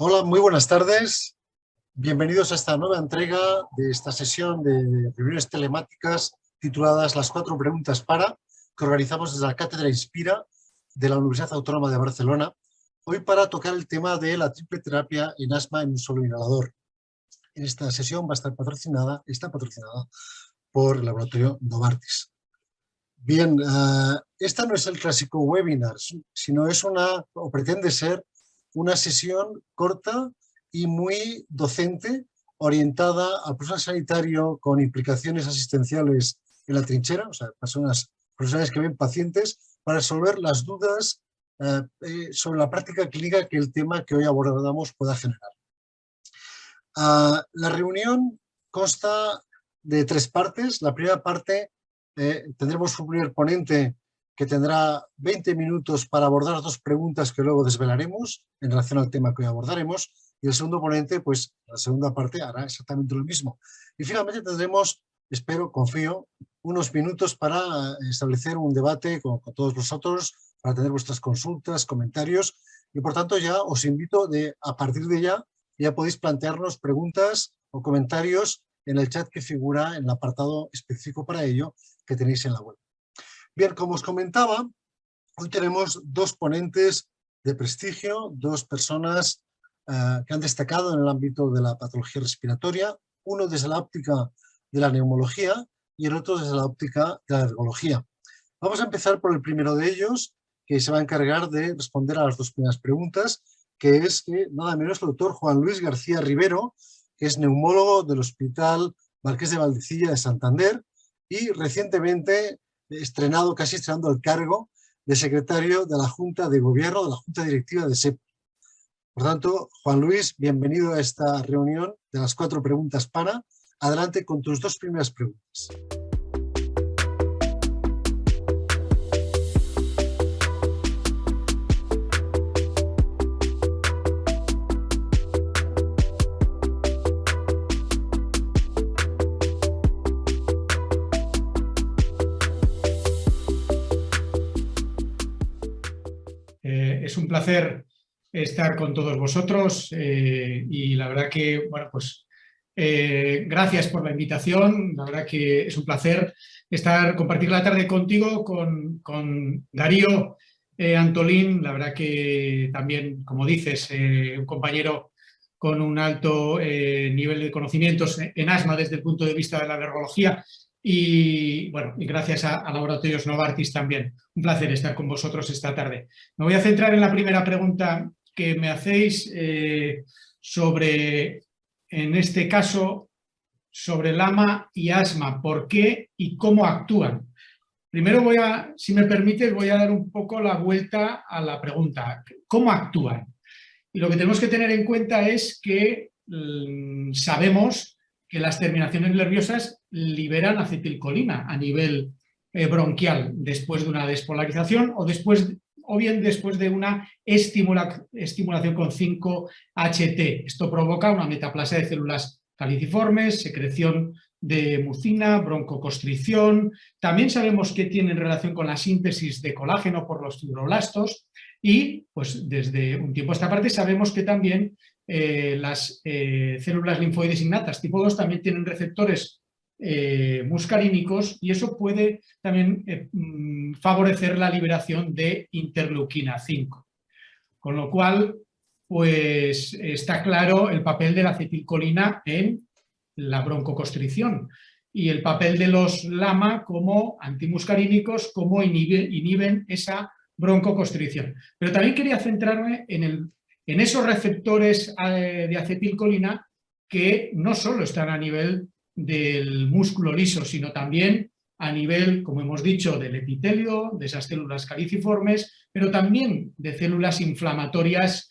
Hola, muy buenas tardes. Bienvenidos a esta nueva entrega de esta sesión de reuniones telemáticas tituladas Las 4 preguntas para, que organizamos desde la Cátedra Inspira de la Universidad Autónoma de Barcelona, hoy para tocar el tema de la triple terapia en asma en un solo inhalador. En esta sesión va a estar está patrocinada por el laboratorio Novartis. Bien, esta no es el clásico webinar, sino es o pretende ser una sesión corta y muy docente, orientada al personal sanitario con implicaciones asistenciales en la trinchera, o sea, profesionales que ven pacientes, para resolver las dudas sobre la práctica clínica que el tema que hoy abordamos pueda generar. La reunión consta de 3 partes. La primera parte tendremos un primer ponente que tendrá 20 minutos para abordar 2 preguntas que luego desvelaremos en relación al tema que hoy abordaremos, y el segundo ponente, pues la segunda parte hará exactamente lo mismo. Y finalmente tendremos, confío, unos minutos para establecer un debate con todos vosotros, para tener vuestras consultas, comentarios, y por tanto ya os invito a partir de ya podéis plantearnos preguntas o comentarios en el chat que figura en el apartado específico para ello que tenéis en la web. Bien, como os comentaba, hoy tenemos 2 ponentes de prestigio, 2 personas que han destacado en el ámbito de la patología respiratoria, uno desde la óptica de la neumología y el otro desde la óptica de la alergología. Vamos a empezar por el primero de ellos, que se va a encargar de responder a las 2 primeras preguntas, que es nada menos el doctor Juan Luis García Rivero, que es neumólogo del Hospital Marqués de Valdecilla de Santander y recientemente casi estrenando el cargo de secretario de la Junta de Gobierno, de la Junta Directiva de SEP. Por tanto, Juan Luis, bienvenido a esta reunión de las 4 preguntas para. Adelante con tus 2 primeras preguntas. Es un placer estar con todos vosotros y la verdad que, bueno, pues gracias por la invitación. La verdad que es un placer compartir la tarde contigo, con Darío Antolín. La verdad que también, como dices, un compañero con un alto nivel de conocimientos en asma desde el punto de vista de la alergología. Y bueno, y gracias a Laboratorios Novartis también. Un placer estar con vosotros esta tarde. Me voy a centrar en la primera pregunta que me hacéis en este caso, sobre LAMA y asma. ¿Por qué y cómo actúan? Primero si me permites, voy a dar un poco la vuelta a la pregunta. ¿Cómo actúan? Y lo que tenemos que tener en cuenta es que sabemos que las terminaciones nerviosas liberan acetilcolina a nivel bronquial después de una despolarización o bien después de una estimulación con 5-HT. Esto provoca una metaplasia de células caliciformes, secreción de mucina, broncoconstricción. También sabemos que tienen relación con la síntesis de colágeno por los fibroblastos y, pues, desde un tiempo a esta parte sabemos que también las células linfoides innatas tipo 2 también tienen receptores muscarínicos y eso puede también favorecer la liberación de interleuquina 5. Con lo cual, pues está claro el papel de la acetilcolina en la broncoconstricción y el papel de los LAMA como antimuscarínicos, como inhiben esa broncoconstricción. Pero también quería centrarme en esos receptores de acetilcolina que no solo están a nivel del músculo liso, sino también a nivel, como hemos dicho, del epitelio, de esas células caliciformes, pero también de células inflamatorias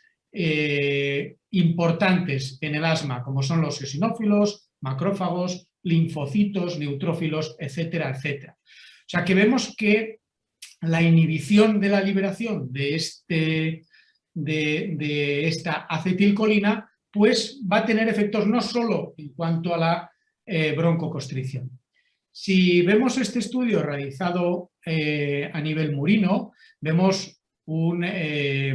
importantes en el asma, como son los eosinófilos, macrófagos, linfocitos, neutrófilos, etcétera, etcétera. O sea que vemos que la inhibición de la liberación de esta acetilcolina pues va a tener efectos no solo en cuanto a la broncoconstricción. Si vemos este estudio realizado a nivel murino, vemos un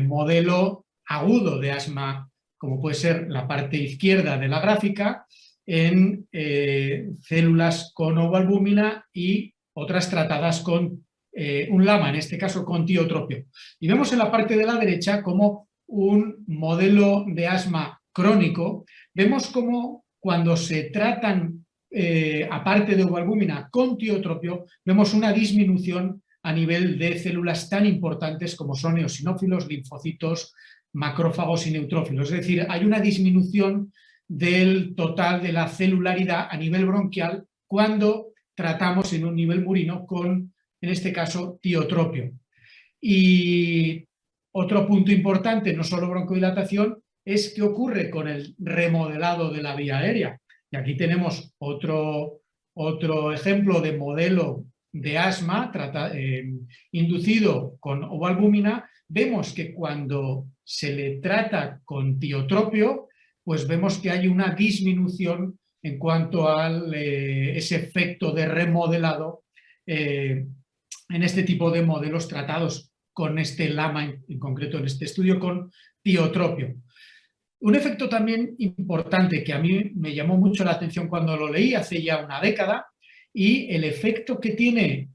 modelo agudo de asma como puede ser la parte izquierda de la gráfica, en células con ovoalbúmina y otras tratadas con un LAMA, en este caso con tiotropio. Y vemos en la parte de la derecha como un modelo de asma crónico, vemos como cuando se tratan, aparte de ovoalbúmina, con tiotropio, vemos una disminución a nivel de células tan importantes como son eosinófilos, linfocitos, macrófagos y neutrófilos. Es decir, hay una disminución del total de la celularidad a nivel bronquial cuando tratamos en un nivel murino con, en este caso, tiotropio. Y otro punto importante, no solo broncodilatación, es qué ocurre con el remodelado de la vía aérea. Y aquí tenemos otro ejemplo de modelo de asma inducido con ovoalbúmina. Vemos que cuando se le trata con tiotropio, pues vemos que hay una disminución en cuanto a ese efecto de remodelado en este tipo de modelos tratados con este LAMA, en concreto en este estudio con tiotropio. Un efecto también importante que a mí me llamó mucho la atención cuando lo leí hace ya una década, y el efecto que tiene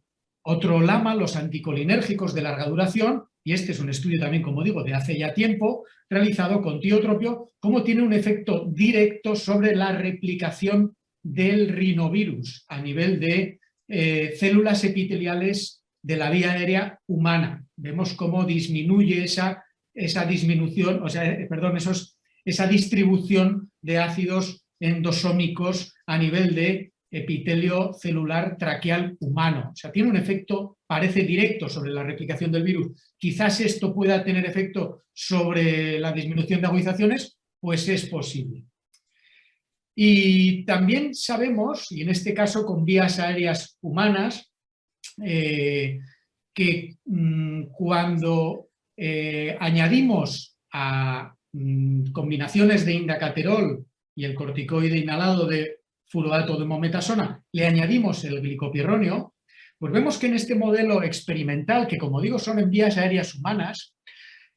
otro LAMA, los anticolinérgicos de larga duración, y este es un estudio también, como digo, de hace ya tiempo, realizado con tiotropio, cómo tiene un efecto directo sobre la replicación del rinovirus a nivel de células epiteliales de la vía aérea humana. Vemos cómo disminuye esa disminución, esa distribución de ácidos endosómicos a nivel de epitelio celular traqueal humano. O sea, tiene un efecto, parece directo sobre la replicación del virus. Quizás esto pueda tener efecto sobre la disminución de agudizaciones, pues es posible. Y también sabemos, y en este caso con vías aéreas humanas, que cuando añadimos a combinaciones de indacaterol y el corticoide inhalado de fluorato de mometasona, le añadimos el glicopirronio, pues vemos que en este modelo experimental, que como digo son en vías aéreas humanas,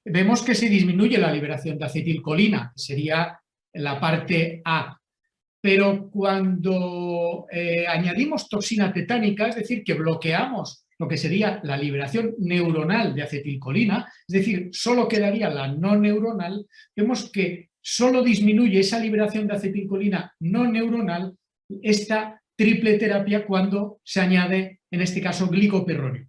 vemos que se disminuye la liberación de acetilcolina, que sería la parte A. Pero cuando añadimos toxina tetánica, es decir, que bloqueamos lo que sería la liberación neuronal de acetilcolina, es decir, solo quedaría la no neuronal, vemos que solo disminuye esa liberación de acetilcolina no neuronal esta triple terapia cuando se añade, en este caso, glicopirronio.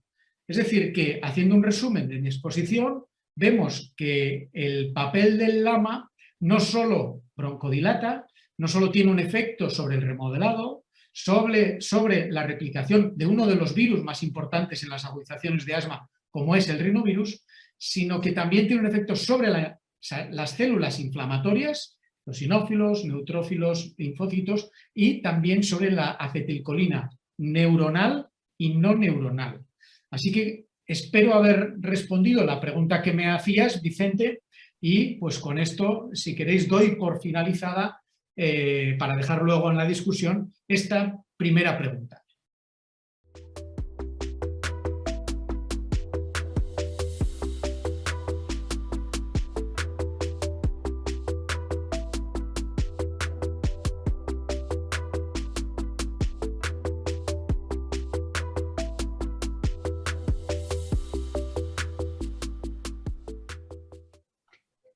Es decir, que haciendo un resumen de mi exposición, vemos que el papel del LAMA no solo broncodilata, no solo tiene un efecto sobre el remodelado, sobre la replicación de uno de los virus más importantes en las agudizaciones de asma, como es el rinovirus, sino que también tiene un efecto sobre las células inflamatorias, los eosinófilos, neutrófilos, linfocitos, y también sobre la acetilcolina neuronal y no neuronal. Así que espero haber respondido la pregunta que me hacías, Vicente, y pues con esto, si queréis, doy por finalizada, para dejar luego en la discusión, esta primera pregunta.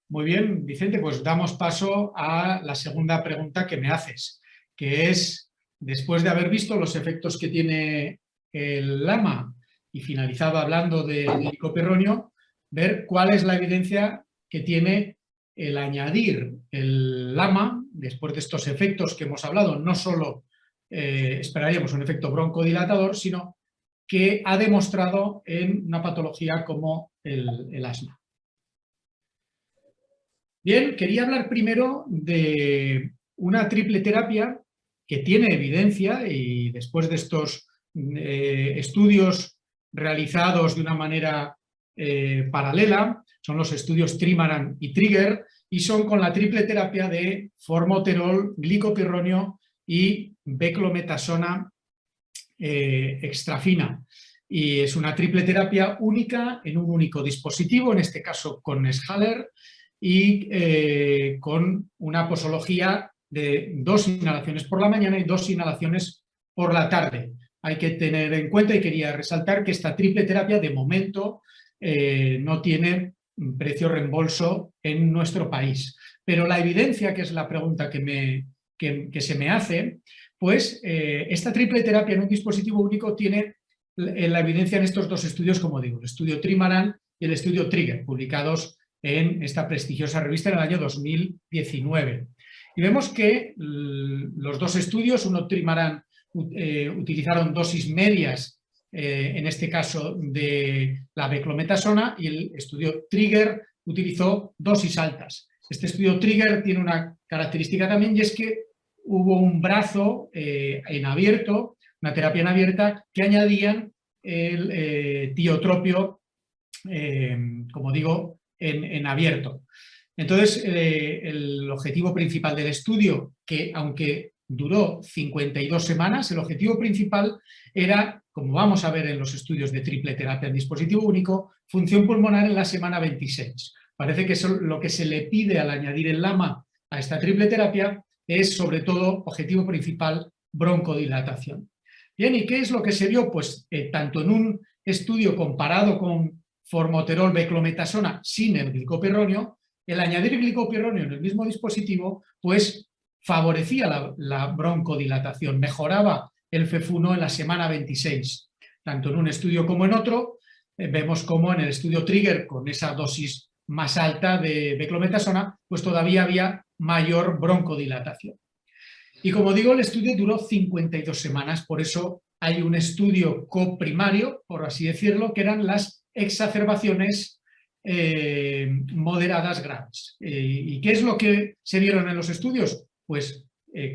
Muy bien, Vicente, pues damos paso a la segunda pregunta que me haces, que es, después de haber visto los efectos que tiene el LAMA y finalizado hablando del glicopirronio, ver cuál es la evidencia que tiene el añadir el LAMA, después de estos efectos que hemos hablado, no solo esperaríamos un efecto broncodilatador, sino que ha demostrado en una patología como el asma. Bien, quería hablar primero de una triple terapia que tiene evidencia, y después de estos estudios realizados de una manera paralela, son los estudios Trimaran y Trigger, y son con la triple terapia de formoterol, glicopirronio y beclometasona extrafina. Y es una triple terapia única en un único dispositivo, en este caso con Schaller, y con una posología de 2 inhalaciones por la mañana y 2 inhalaciones por la tarde. Hay que tener en cuenta, y quería resaltar, que esta triple terapia de momento no tiene precio reembolso en nuestro país. Pero la evidencia, que es la pregunta que se me hace, pues esta triple terapia en un dispositivo único tiene la evidencia en estos 2 estudios, como digo, el estudio Trimaran y el estudio Trigger, publicados en esta prestigiosa revista en el año 2019. Y vemos que los 2 estudios, uno Trimaran, utilizaron dosis medias, en este caso de la beclometasona, y el estudio Trigger utilizó dosis altas. Este estudio Trigger tiene una característica también, y es que hubo un brazo en abierto, una terapia en abierta, que añadían el tiotropio, como digo, en abierto. Entonces, el objetivo principal del estudio, que aunque duró 52 semanas, el objetivo principal era, como vamos a ver en los estudios de triple terapia en dispositivo único, función pulmonar en la semana 26. Parece que eso, lo que se le pide al añadir el LAMA a esta triple terapia, es sobre todo objetivo principal broncodilatación. Bien, ¿y qué es lo que se vio? Pues tanto en un estudio comparado con formoterol beclometasona sin el glicopirronio, el añadir glicopirronio en el mismo dispositivo pues favorecía la broncodilatación, mejoraba el FEF1 en la semana 26. Tanto en un estudio como en otro, vemos como en el estudio Trigger, con esa dosis más alta de beclometasona, pues todavía había mayor broncodilatación. Y como digo, el estudio duró 52 semanas, por eso hay un estudio coprimario, por así decirlo, que eran las exacerbaciones moderadas graves. ¿Y qué es lo que se vieron en los estudios? Pues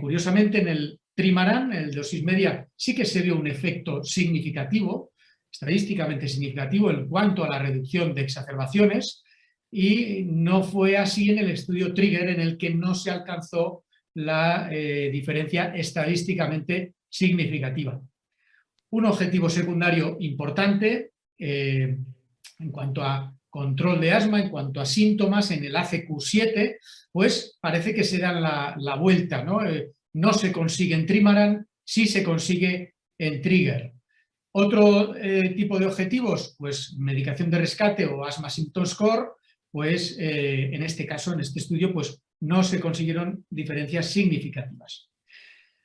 curiosamente en el Trimaran, en el dosis media, sí que se vio un efecto significativo, estadísticamente significativo en cuanto a la reducción de exacerbaciones, y no fue así en el estudio Trigger, en el que no se alcanzó la diferencia estadísticamente significativa. Un objetivo secundario importante en cuanto a control de asma, en cuanto a síntomas, en el ACQ7, pues parece que se dan la vuelta, ¿no? No se consigue en Trimaran, sí se consigue en Trigger. Otro tipo de objetivos, pues medicación de rescate o asma symptom score, pues en este caso, en este estudio, pues no se consiguieron diferencias significativas.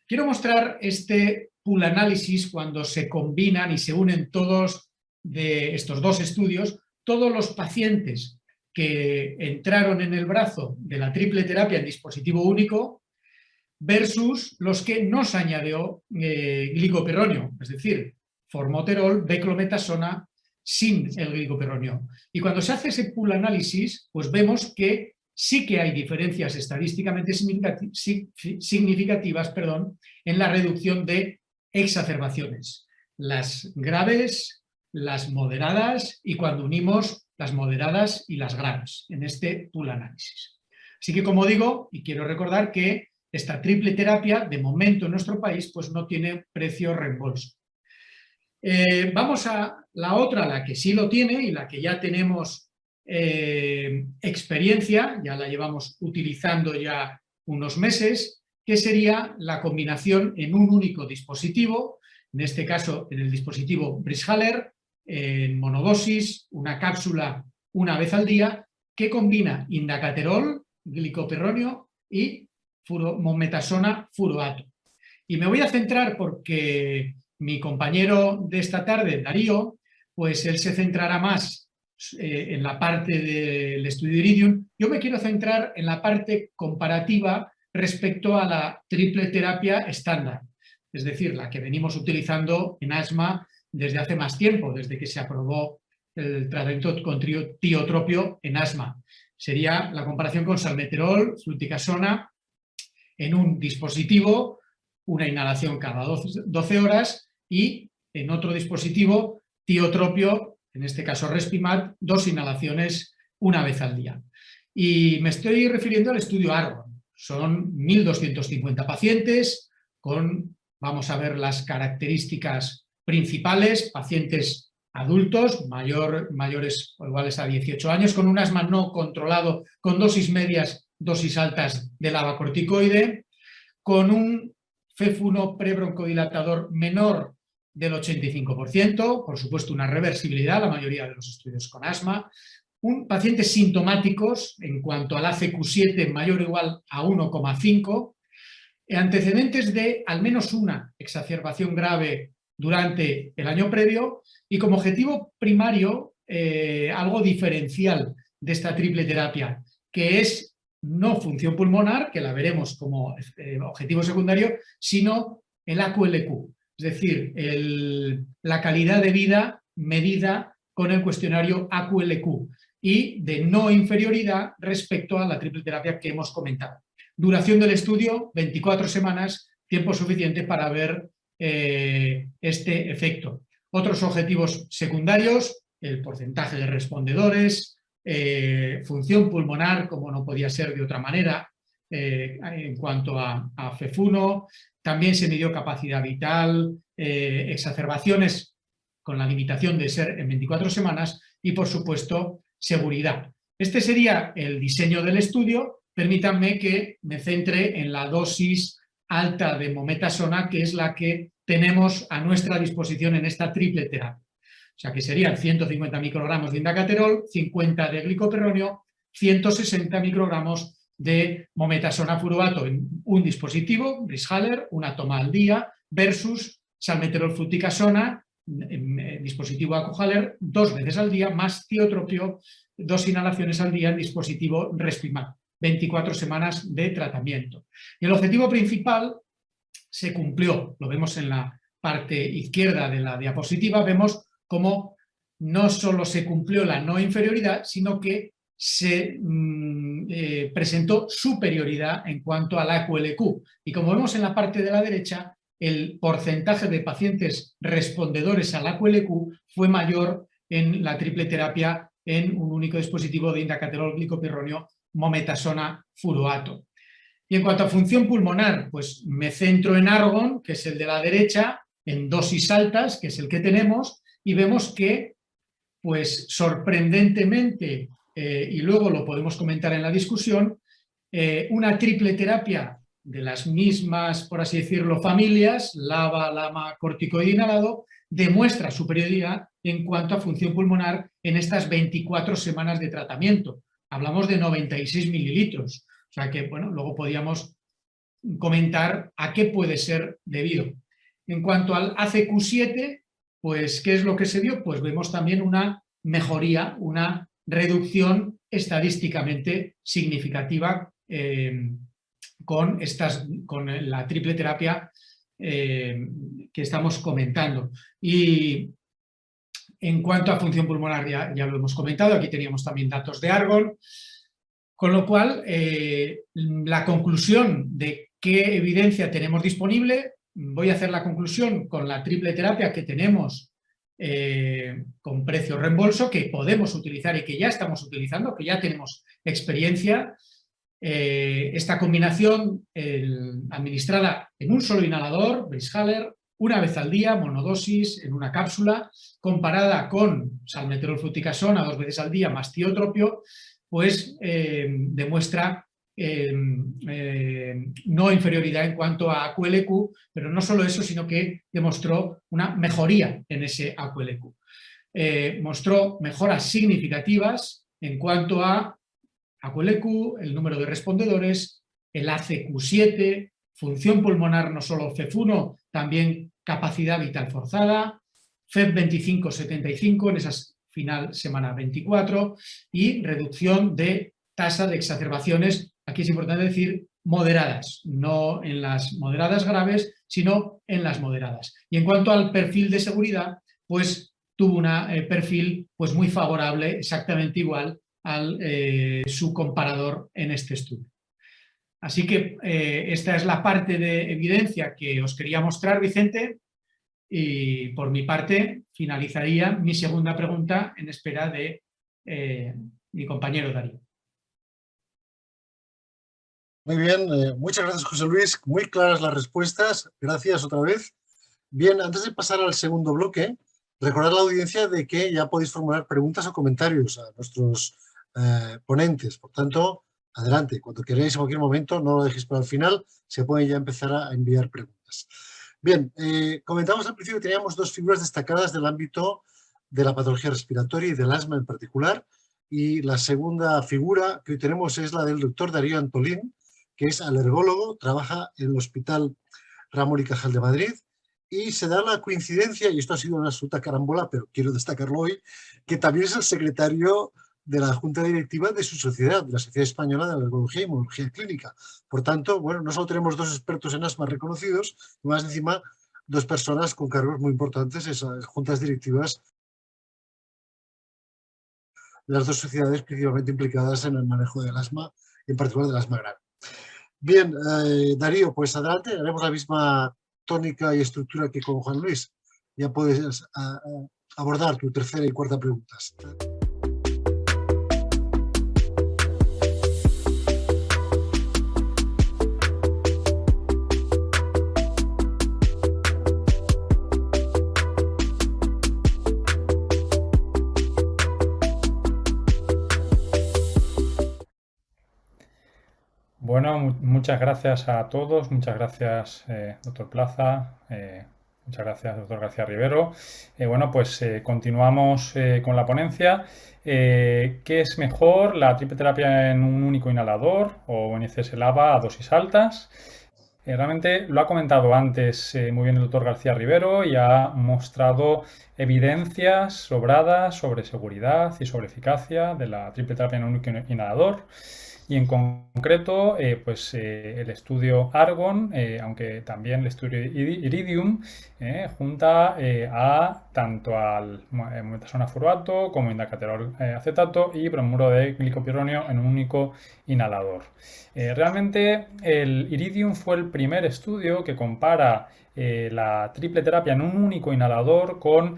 Quiero mostrar este pool análisis cuando se combinan y se unen todos de estos 2 estudios, todos los pacientes que entraron en el brazo de la triple terapia en dispositivo único versus los que no se añadió glicopirronio, es decir, formoterol, beclometasona sin el glicopirronio. Y cuando se hace ese pool análisis, pues vemos que sí que hay diferencias estadísticamente significativas, en la reducción de exacerbaciones. Las graves, las moderadas y cuando unimos las moderadas y las graves en este pool análisis. Así que, como digo, y quiero recordar que esta triple terapia, de momento en nuestro país, pues no tiene precio reembolso. Vamos a la otra, la que sí lo tiene y la que ya tenemos experiencia, ya la llevamos utilizando ya unos meses, que sería la combinación en un único dispositivo, en este caso en el dispositivo Bridge-Haller, en monodosis, una cápsula una vez al día, que combina indacaterol, glicopirronio y mometasona furoato. Y me voy a centrar porque mi compañero de esta tarde, Darío, pues él se centrará más en la parte del estudio Iridium. Yo me quiero centrar en la parte comparativa respecto a la triple terapia estándar, es decir, la que venimos utilizando en asma desde hace más tiempo, desde que se aprobó el tratamiento con tiotropio en asma. Sería la comparación con salmeterol, fluticasona, en un dispositivo, una inhalación cada 12 horas y en otro dispositivo, tiotropio, en este caso Respimat, 2 inhalaciones una vez al día. Y me estoy refiriendo al estudio Argon. Son 1.250 pacientes con, vamos a ver las características principales, pacientes adultos mayores o iguales a 18 años con un asma no controlado, con dosis medias, dosis altas de lavacorticoide, con un FEV1 prebroncodilatador menor del 85%, por supuesto una reversibilidad, la mayoría de los estudios con asma, pacientes sintomáticos en cuanto al ACQ7 mayor o igual a 1,5, antecedentes de al menos una exacerbación grave durante el año previo y como objetivo primario algo diferencial de esta triple terapia, que es no función pulmonar, que la veremos como objetivo secundario, sino el AQLQ, es decir, la calidad de vida medida con el cuestionario AQLQ y de no inferioridad respecto a la triple terapia que hemos comentado. Duración del estudio, 24 semanas, tiempo suficiente para ver este efecto. Otros objetivos secundarios, el porcentaje de respondedores, función pulmonar, como no podía ser de otra manera, en cuanto a FEV1, también se midió capacidad vital, exacerbaciones con la limitación de ser en 24 semanas y, por supuesto, seguridad. Este sería el diseño del estudio. Permítanme que me centre en la dosis alta de mometasona, que es la que tenemos a nuestra disposición en esta triple terapia. O sea, que serían 150 microgramos de indacaterol, 50 de glicoperronio, 160 microgramos de mometasona furoato en un dispositivo, Brish-Haller, una toma al día, versus salmeterol fluticasona, dispositivo AQ-Haller, 2 veces al día, más tiotropio, 2 inhalaciones al día en dispositivo Respimat. 24 semanas de tratamiento. Y el objetivo principal se cumplió, lo vemos en la parte izquierda de la diapositiva, vemos cómo no solo se cumplió la no inferioridad, sino que se presentó superioridad en cuanto al AQLQ. Y como vemos en la parte de la derecha, el porcentaje de pacientes respondedores al AQLQ fue mayor en la triple terapia en un único dispositivo de indacaterol, glicoperronio, mometasona furoato. Y en cuanto a función pulmonar, pues me centro en Argon, que es el de la derecha, en dosis altas, que es el que tenemos, y vemos que, pues sorprendentemente, y luego lo podemos comentar en la discusión, una triple terapia de las mismas, por así decirlo, familias, LABA, LAMA, corticoide inhalado, demuestra superioridad en cuanto a función pulmonar en estas 24 semanas de tratamiento. Hablamos de 96 mililitros, o sea que, bueno, luego podíamos comentar a qué puede ser debido. En cuanto al ACQ7, pues, ¿qué es lo que se vio? Pues vemos también una mejoría, una reducción estadísticamente significativa con la triple terapia que estamos comentando. Y en cuanto a función pulmonar, ya lo hemos comentado, aquí teníamos también datos de Argon, con lo cual la conclusión de qué evidencia tenemos disponible, voy a hacer la conclusión con la triple terapia que tenemos con precio reembolso, que podemos utilizar y que ya estamos utilizando, que ya tenemos experiencia. Esta combinación administrada en un solo inhalador, Brish-Haller, una vez al día, monodosis, en una cápsula, comparada con salmeterol fluticasona 2 veces al día más tiotropio, pues demuestra no inferioridad en cuanto a AQLQ, pero no solo eso, sino que demostró una mejoría en ese AQLQ. Mostró mejoras significativas en cuanto a AQLQ, el número de respondedores, el ACQ7, función pulmonar no solo FEV1, también capacidad vital forzada, FEV25-75 en esa final semana 24 y reducción de tasa de exacerbaciones, aquí es importante decir moderadas, no en las moderadas graves, sino en las moderadas. Y en cuanto al perfil de seguridad, pues tuvo un perfil pues, muy favorable, exactamente igual al su comparador en este estudio. Así que esta es la parte de evidencia que os quería mostrar, Vicente, y por mi parte finalizaría mi segunda pregunta en espera de mi compañero Darío. Muy bien, muchas gracias, José Luis. Muy claras las respuestas. Gracias otra vez. Bien, antes de pasar al segundo bloque, Recordad a la audiencia de que ya podéis formular preguntas o comentarios a nuestros ponentes. Por tanto, adelante, cuando queráis en cualquier momento, no lo dejéis para el final, se pueden ya empezar a enviar preguntas. Bien, comentamos al principio que teníamos dos figuras destacadas del ámbito de la patología respiratoria y del asma en particular, y la segunda figura que hoy tenemos es la del doctor Darío Antolín, que es alergólogo, trabaja en el Hospital Ramón y Cajal de Madrid, y se da la coincidencia, y esto ha sido una absoluta carambola, pero quiero destacarlo hoy, que también es el secretario de la Junta Directiva de su sociedad, de la Sociedad Española de Alergología y Inmunología Clínica. Por tanto, bueno, no solo tenemos dos expertos en asma reconocidos, más encima dos personas con cargos muy importantes en esas juntas directivas de las dos sociedades principalmente implicadas en el manejo del asma, en particular del asma grave. Bien, Darío, pues adelante, haremos la misma tónica y estructura que con Juan Luis. Ya puedes abordar tu tercera y cuarta preguntas. Bueno, muchas gracias a todos, muchas gracias, doctor Plaza, muchas gracias, doctor García Rivero. Bueno, pues continuamos con la ponencia. ¿Qué es mejor, la triple terapia en un único inhalador o en ICS-LABA a dosis altas? Realmente lo ha comentado antes muy bien el doctor García Rivero y ha mostrado evidencias sobradas sobre seguridad y sobre eficacia de la triple terapia en un único inhalador. Y en concreto, el estudio Argon, aunque también el estudio Iridium, junta tanto al mometasona furoato como indacaterol acetato y bromuro de glicopironio en un único inhalador. Realmente el Iridium fue el primer estudio que compara la triple terapia en un único inhalador con,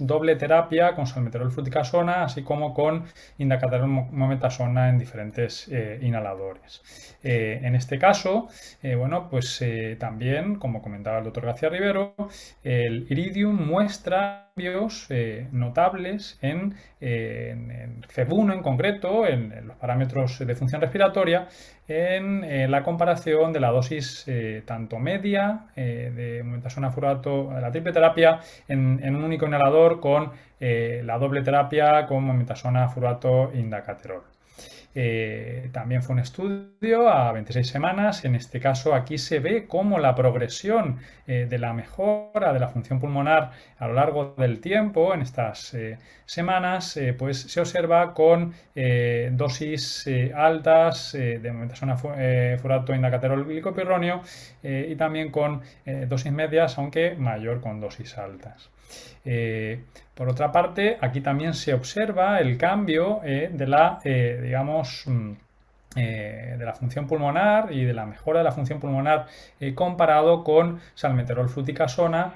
doble terapia con salmeterol fluticasona, así como con indacaterol mometasona en diferentes inhaladores. En este caso, también, como comentaba el doctor García Rivero, el Iridium muestra cambios notables en FEV1 en concreto, en los parámetros de función respiratoria, en la comparación de la dosis tanto media de mometasona furoato de la triple terapia en un único inhalador con la doble terapia con mometasona furoato indacaterol. También fue un estudio a 26 semanas. En este caso aquí se ve cómo la progresión de la mejora de la función pulmonar a lo largo del tiempo en estas semanas pues se observa con dosis altas de mometasona furoato indacaterol glicopironio y también con dosis medias, aunque mayor con dosis altas. Por otra parte, aquí también se observa el cambio de la función pulmonar y de la mejora de la función pulmonar comparado con salmeterol fluticasona,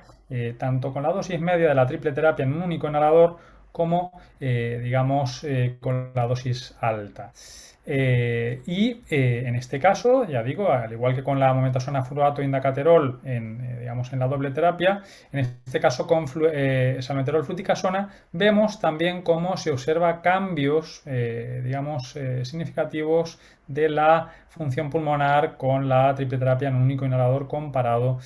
tanto con la dosis media de la triple terapia en un único inhalador como con la dosis alta. En este caso, ya digo, al igual que con la mometasona furoato indacaterol en la doble terapia, en este caso con salmeterol fluticasona, vemos también cómo se observa cambios significativos de la función pulmonar con la triple terapia en un único inhalador comparado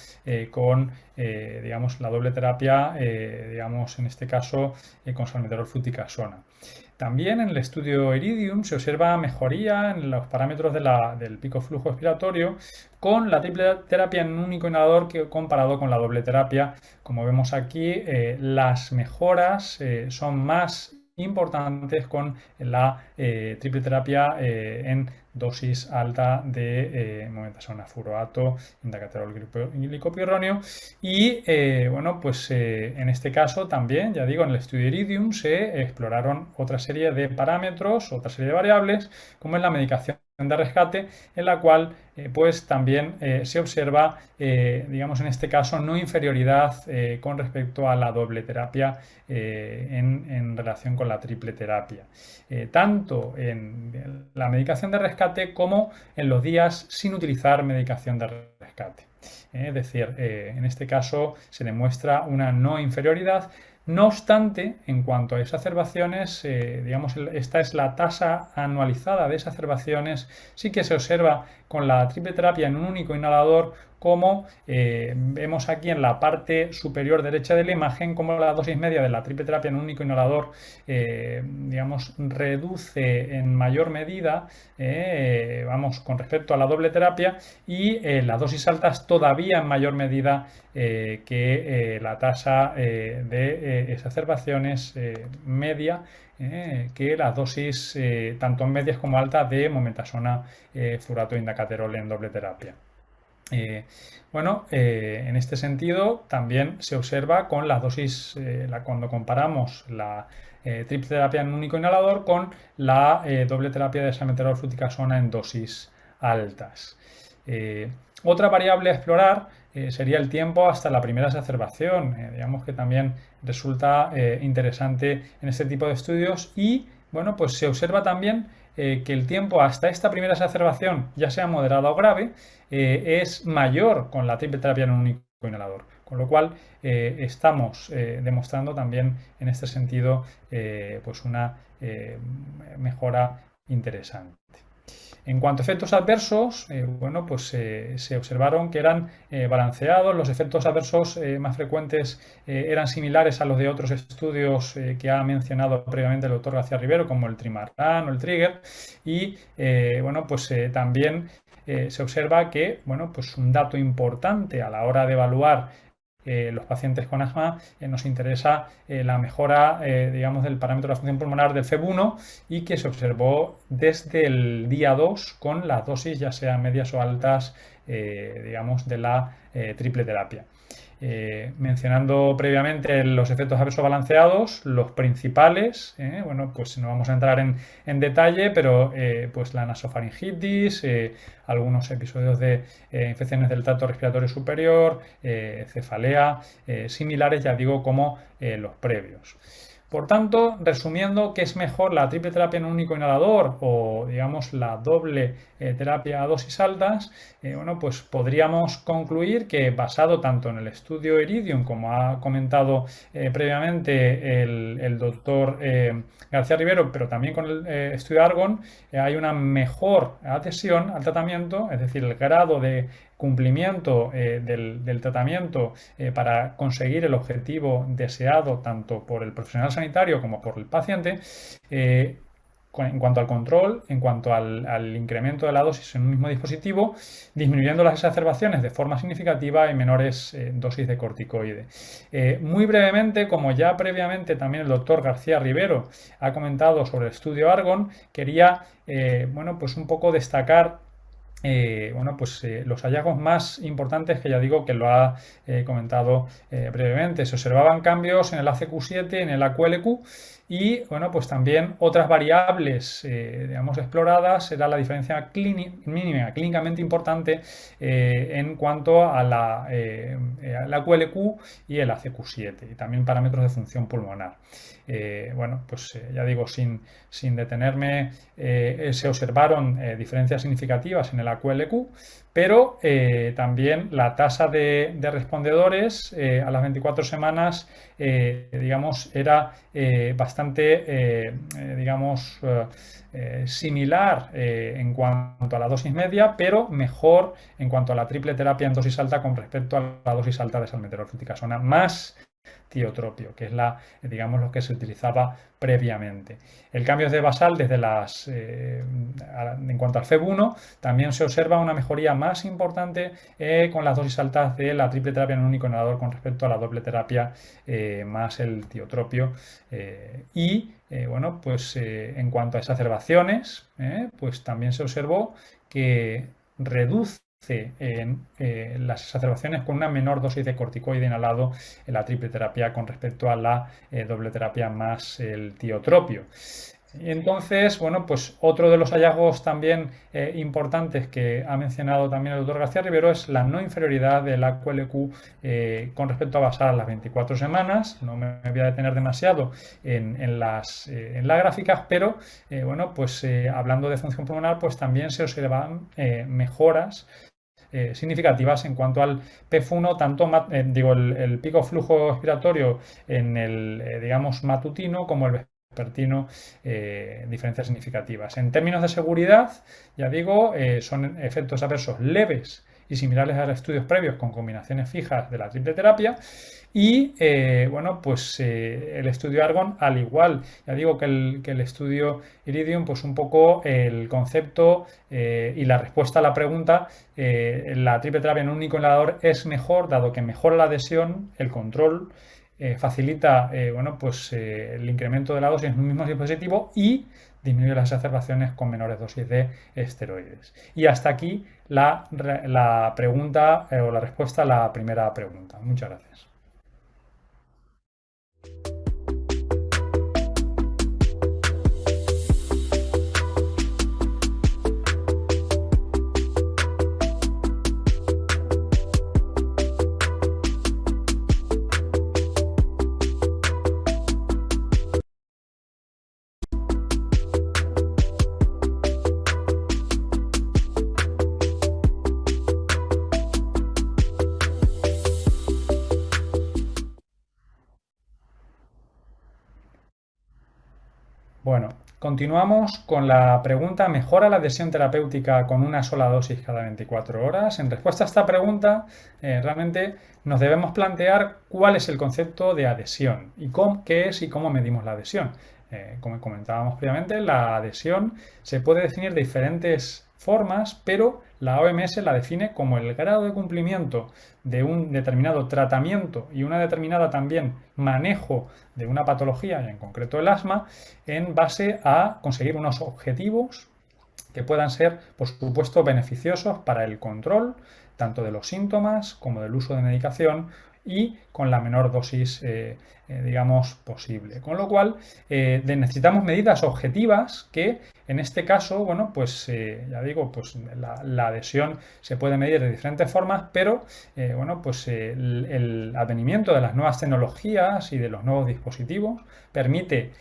con la doble terapia, en este caso con salmeterol fluticasona. También en el estudio Iridium se observa mejoría en los parámetros del pico flujo expiratorio con la triple terapia en un único inhalador comparado con la doble terapia. Como vemos aquí, las mejoras son más importantes con la triple terapia en dosis alta de mometasona furoato indacaterol glicopironio y en este caso también, ya digo, en el estudio Iridium se exploraron otra serie de parámetros, otra serie de variables, como es la medicación de rescate, en la cual también se observa, en este caso, no inferioridad con respecto a la doble terapia en relación con la triple terapia, tanto en la medicación de rescate como en los días sin utilizar medicación de rescate. Es decir, en este caso se demuestra una no inferioridad. No obstante, en cuanto a exacerbaciones, digamos, esta es la tasa anualizada de exacerbaciones, sí que se observa con la triple terapia en un único inhalador, como vemos aquí en la parte superior derecha de la imagen, como la dosis media de la triple terapia en un único inhalador, digamos, reduce en mayor medida, vamos, con respecto a la doble terapia, y las dosis altas todavía en mayor medida que la tasa de exacerbaciones media que las dosis tanto medias como altas de mometasona, furato e indacaterol en doble terapia. En este sentido también se observa con las dosis, cuando comparamos la triple terapia en un único inhalador con la doble terapia de salmeterol fluticasona en dosis altas. Otra variable a explorar sería el tiempo hasta la primera exacerbación. Digamos que también resulta interesante en este tipo de estudios y, bueno, pues se observa también que el tiempo hasta esta primera exacerbación, ya sea moderada o grave, es mayor con la triple terapia en un único inhalador. Con lo cual estamos demostrando también en este sentido pues una mejora interesante. En cuanto a efectos adversos, bueno, pues se observaron que eran balanceados. Los efectos adversos más frecuentes eran similares a los de otros estudios que ha mencionado previamente el doctor García Rivero, como el trimarán o el trigger. Y bueno, pues también se observa que, bueno, pues un dato importante a la hora de evaluar los pacientes con asma, nos interesa la mejora, digamos, del parámetro de la función pulmonar del FEV1 y que se observó desde el día 2 con las dosis, ya sean medias o altas, digamos, de la triple terapia. Mencionando previamente los efectos adversos balanceados, los principales, bueno, pues no vamos a entrar en detalle, pero pues la nasofaringitis, algunos episodios de infecciones del tracto respiratorio superior, cefalea, similares, ya digo, como los previos. Por tanto, resumiendo, ¿qué es mejor, la triple terapia en un único inhalador o, digamos, la doble terapia a dosis altas? Bueno, pues podríamos concluir que, basado tanto en el estudio Iridium, como ha comentado previamente el doctor García Rivero, pero también con el estudio Argon, hay una mejor adhesión al tratamiento, es decir, el grado de cumplimiento del tratamiento para conseguir el objetivo deseado tanto por el profesional sanitario como por el paciente, en cuanto al control, en cuanto al incremento de la dosis en un mismo dispositivo, disminuyendo las exacerbaciones de forma significativa y menores dosis de corticoide. Muy brevemente, como ya previamente también el doctor García Rivero ha comentado sobre el estudio Argon, quería bueno, pues un poco destacar bueno, pues los hallazgos más importantes, que ya digo que lo ha comentado brevemente. Se observaban cambios en el ACQ7, en el AQLQ y, bueno, pues también otras variables, digamos, exploradas era la diferencia mínima clínicamente importante en cuanto a la AQLQ y el ACQ7 y también parámetros de función pulmonar. Bueno, pues ya digo, sin detenerme, se observaron diferencias significativas en el AQLQ, pero también la tasa de respondedores a las 24 semanas, digamos, era bastante, digamos, similar en cuanto a la dosis media, pero mejor en cuanto a la triple terapia en dosis alta con respecto a la dosis alta de salmeterol fluticasona más tiotropio, que es digamos, lo que se utilizaba previamente. El cambio de basal desde en cuanto al FEV1, también se observa una mejoría más importante con las dosis altas de la triple terapia en un único inhalador con respecto a la doble terapia más el tiotropio. Bueno, pues en cuanto a exacerbaciones, pues también se observó que reduce en las exacerbaciones con una menor dosis de corticoide inhalado en la triple terapia con respecto a la doble terapia más el tiotropio. Entonces, bueno, pues otro de los hallazgos también importantes que ha mencionado también el doctor García Rivero es la no inferioridad del AQLQ con respecto a basal a las 24 semanas. No me voy a detener demasiado en las gráficas, pero bueno, pues hablando de función pulmonar, pues también se observan mejoras significativas en cuanto al PEF1, tanto el pico flujo expiratorio en el, digamos, matutino como el vespertino, diferencias significativas. En términos de seguridad, ya digo, son efectos adversos leves y similares a los estudios previos con combinaciones fijas de la triple terapia. Y bueno, pues el estudio Argon, al igual, ya digo que el estudio Iridium, pues un poco el concepto y la respuesta a la pregunta, la triple terapia en un único inhalador es mejor, dado que mejora la adhesión, el control, facilita bueno, pues, el incremento de la dosis en un mismo dispositivo y disminuye las exacerbaciones con menores dosis de esteroides. Y hasta aquí la pregunta o la respuesta a la primera pregunta. Muchas gracias. Bueno, continuamos con la pregunta: ¿mejora la adhesión terapéutica con una sola dosis cada 24 horas? En respuesta a esta pregunta, realmente nos debemos plantear cuál es el concepto de adhesión y qué es y cómo medimos la adhesión. Como comentábamos previamente, la adhesión se puede definir de diferentes formas, pero la OMS la define como el grado de cumplimiento de un determinado tratamiento y una determinada también manejo de una patología, y en concreto el asma, en base a conseguir unos objetivos que puedan ser, por supuesto, beneficiosos para el control tanto de los síntomas como del uso de medicación y con la menor dosis, digamos, posible. Con lo cual, necesitamos medidas objetivas que, en este caso, bueno, pues ya digo, pues la adhesión se puede medir de diferentes formas, pero, bueno, pues el advenimiento de las nuevas tecnologías y de los nuevos dispositivos permite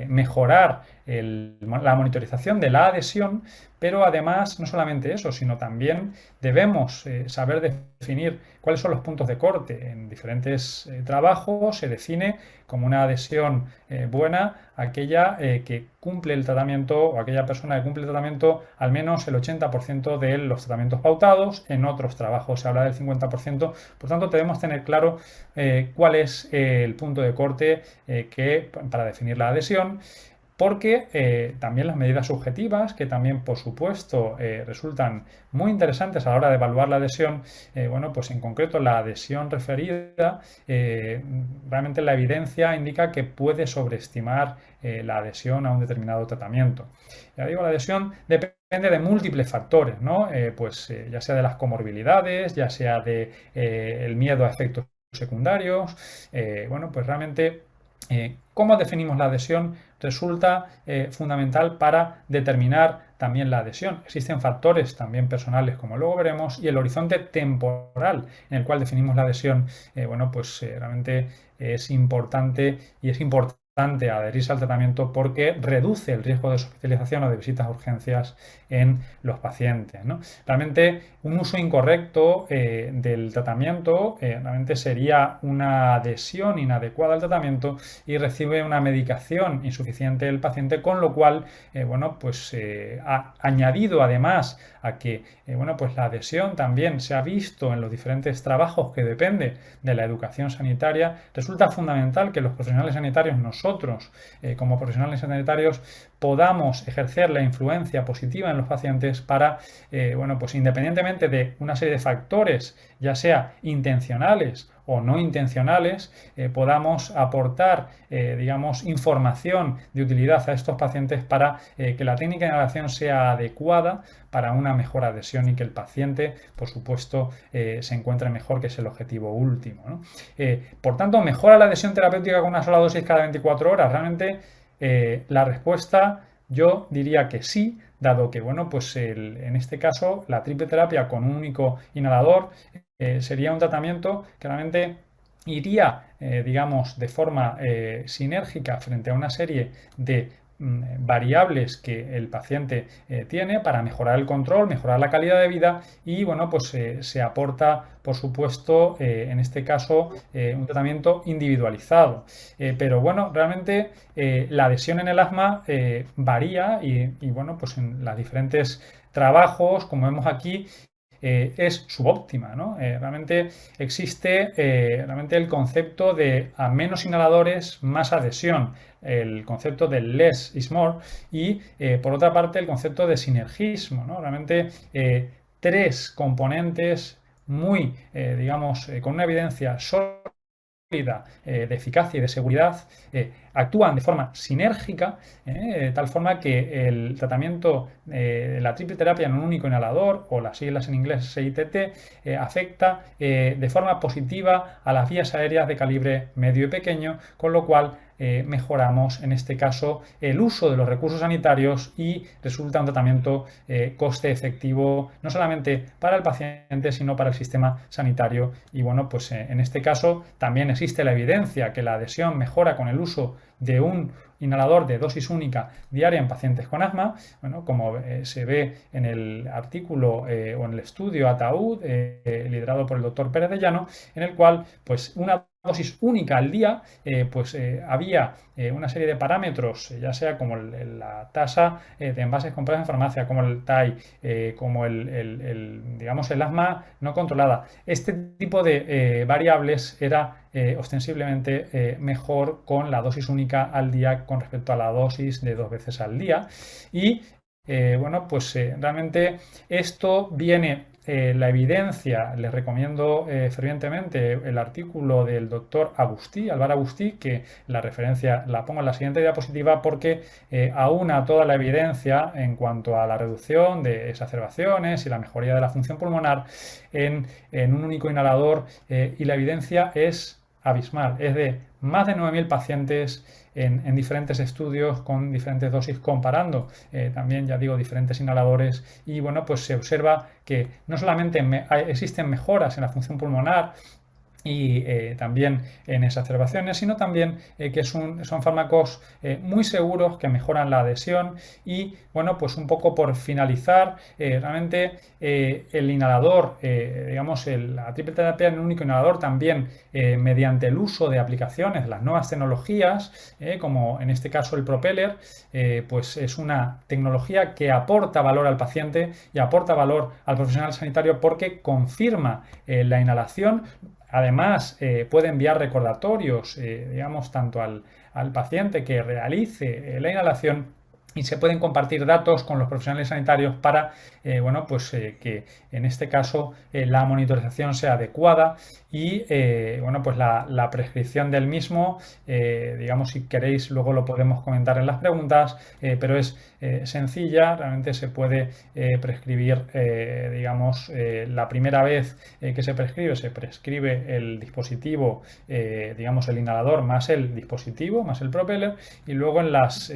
mejorar la monitorización de la adhesión, pero además no solamente eso, sino también debemos saber definir cuáles son los puntos de corte. En diferentes trabajos se define como una adhesión buena aquella que cumple el tratamiento, o aquella persona que cumple el tratamiento al menos el 80% de los tratamientos pautados. En otros trabajos se habla del 50%. Por tanto, debemos tener claro cuál es el punto de corte para definir la adhesión, porque también las medidas subjetivas, que también, por supuesto, resultan muy interesantes a la hora de evaluar la adhesión, bueno, pues en concreto la adhesión referida, realmente la evidencia indica que puede sobreestimar la adhesión a un determinado tratamiento. Ya digo, la adhesión depende de múltiples factores, ¿no? Pues ya sea de las comorbilidades, ya sea de el miedo a efectos secundarios, bueno, pues realmente cómo definimos la adhesión resulta fundamental para determinar también la adhesión. Existen factores también personales, como luego veremos, y el horizonte temporal en el cual definimos la adhesión, bueno, pues realmente es importante, y es importante adherirse al tratamiento porque reduce el riesgo de hospitalización o de visitas a urgencias en los pacientes, ¿no? Realmente un uso incorrecto del tratamiento realmente sería una adhesión inadecuada al tratamiento y recibe una medicación insuficiente el paciente, con lo cual, bueno, pues añadido además a que, bueno, pues la adhesión también se ha visto en los diferentes trabajos que depende de la educación sanitaria, resulta fundamental que los profesionales sanitarios, nosotros como profesionales sanitarios, podamos ejercer la influencia positiva en los pacientes para, bueno, pues independientemente de una serie de factores, ya sea intencionales o no intencionales, podamos aportar, digamos, información de utilidad a estos pacientes para que la técnica de inhalación sea adecuada para una mejor adhesión y que el paciente, por supuesto, se encuentre mejor, que es el objetivo último, ¿no? Por tanto, ¿mejora la adhesión terapéutica con una sola dosis cada 24 horas? Realmente la respuesta yo diría que sí, dado que, bueno, pues en este caso la triple terapia con un único inhalador sería un tratamiento que realmente iría, digamos, de forma sinérgica frente a una serie de variables que el paciente tiene para mejorar el control, mejorar la calidad de vida y, bueno, pues se aporta, por supuesto, en este caso, un tratamiento individualizado. Pero, bueno, realmente la adhesión en el asma varía y, bueno, pues en los diferentes trabajos, como vemos aquí, es subóptima, ¿no? Realmente existe realmente el concepto de a menos inhaladores, más adhesión, el concepto de less is more y, por otra parte, el concepto de sinergismo, ¿no? Realmente tres componentes muy, digamos, con una evidencia sólida de eficacia y de seguridad actúan de forma sinérgica, de tal forma que el tratamiento de la triple terapia en un único inhalador, o las siglas en inglés SITT, afecta de forma positiva a las vías aéreas de calibre medio y pequeño, con lo cual mejoramos en este caso el uso de los recursos sanitarios y resulta un tratamiento coste efectivo no solamente para el paciente sino para el sistema sanitario y, bueno, pues en este caso también existe la evidencia que la adhesión mejora con el uso de un inhalador de dosis única diaria en pacientes con asma, bueno, como se ve en el artículo o en el estudio Ataúd liderado por el doctor Pérez de Llano, en el cual pues una dosis única al día, había una serie de parámetros, ya sea como la tasa de envases comprados en farmacia, como el TAI, como digamos, el asma no controlada. Este tipo de variables era ostensiblemente mejor con la dosis única al día con respecto a la dosis de 2 veces al día. Y bueno, pues realmente esto viene la evidencia, les recomiendo fervientemente el artículo del doctor Agustí, Álvaro Agustí, que la referencia la pongo en la siguiente diapositiva porque aúna toda la evidencia en cuanto a la reducción de exacerbaciones y la mejoría de la función pulmonar en un único inhalador y la evidencia es abismal, es de más de 9.000 pacientes en diferentes estudios con diferentes dosis comparando también, ya digo, diferentes inhaladores y, bueno, pues se observa que no solamente existen mejoras en la función pulmonar y también en exacerbaciones, sino también que son fármacos muy seguros que mejoran la adhesión y, bueno, pues un poco por finalizar, realmente el inhalador, digamos, la triple terapia en un único inhalador también mediante el uso de aplicaciones, las nuevas tecnologías, como en este caso el Propeller, pues es una tecnología que aporta valor al paciente y aporta valor al profesional sanitario porque confirma la inhalación. Además, puede enviar recordatorios, digamos, tanto al paciente que realice la inhalación y se pueden compartir datos con los profesionales sanitarios para, bueno, pues que en este caso la monitorización sea adecuada y, bueno, pues la prescripción del mismo, digamos, si queréis luego lo podemos comentar en las preguntas, pero es sencilla, realmente se puede prescribir, digamos, la primera vez que se prescribe el dispositivo, digamos, el inhalador más el dispositivo, más el Propeller y luego en las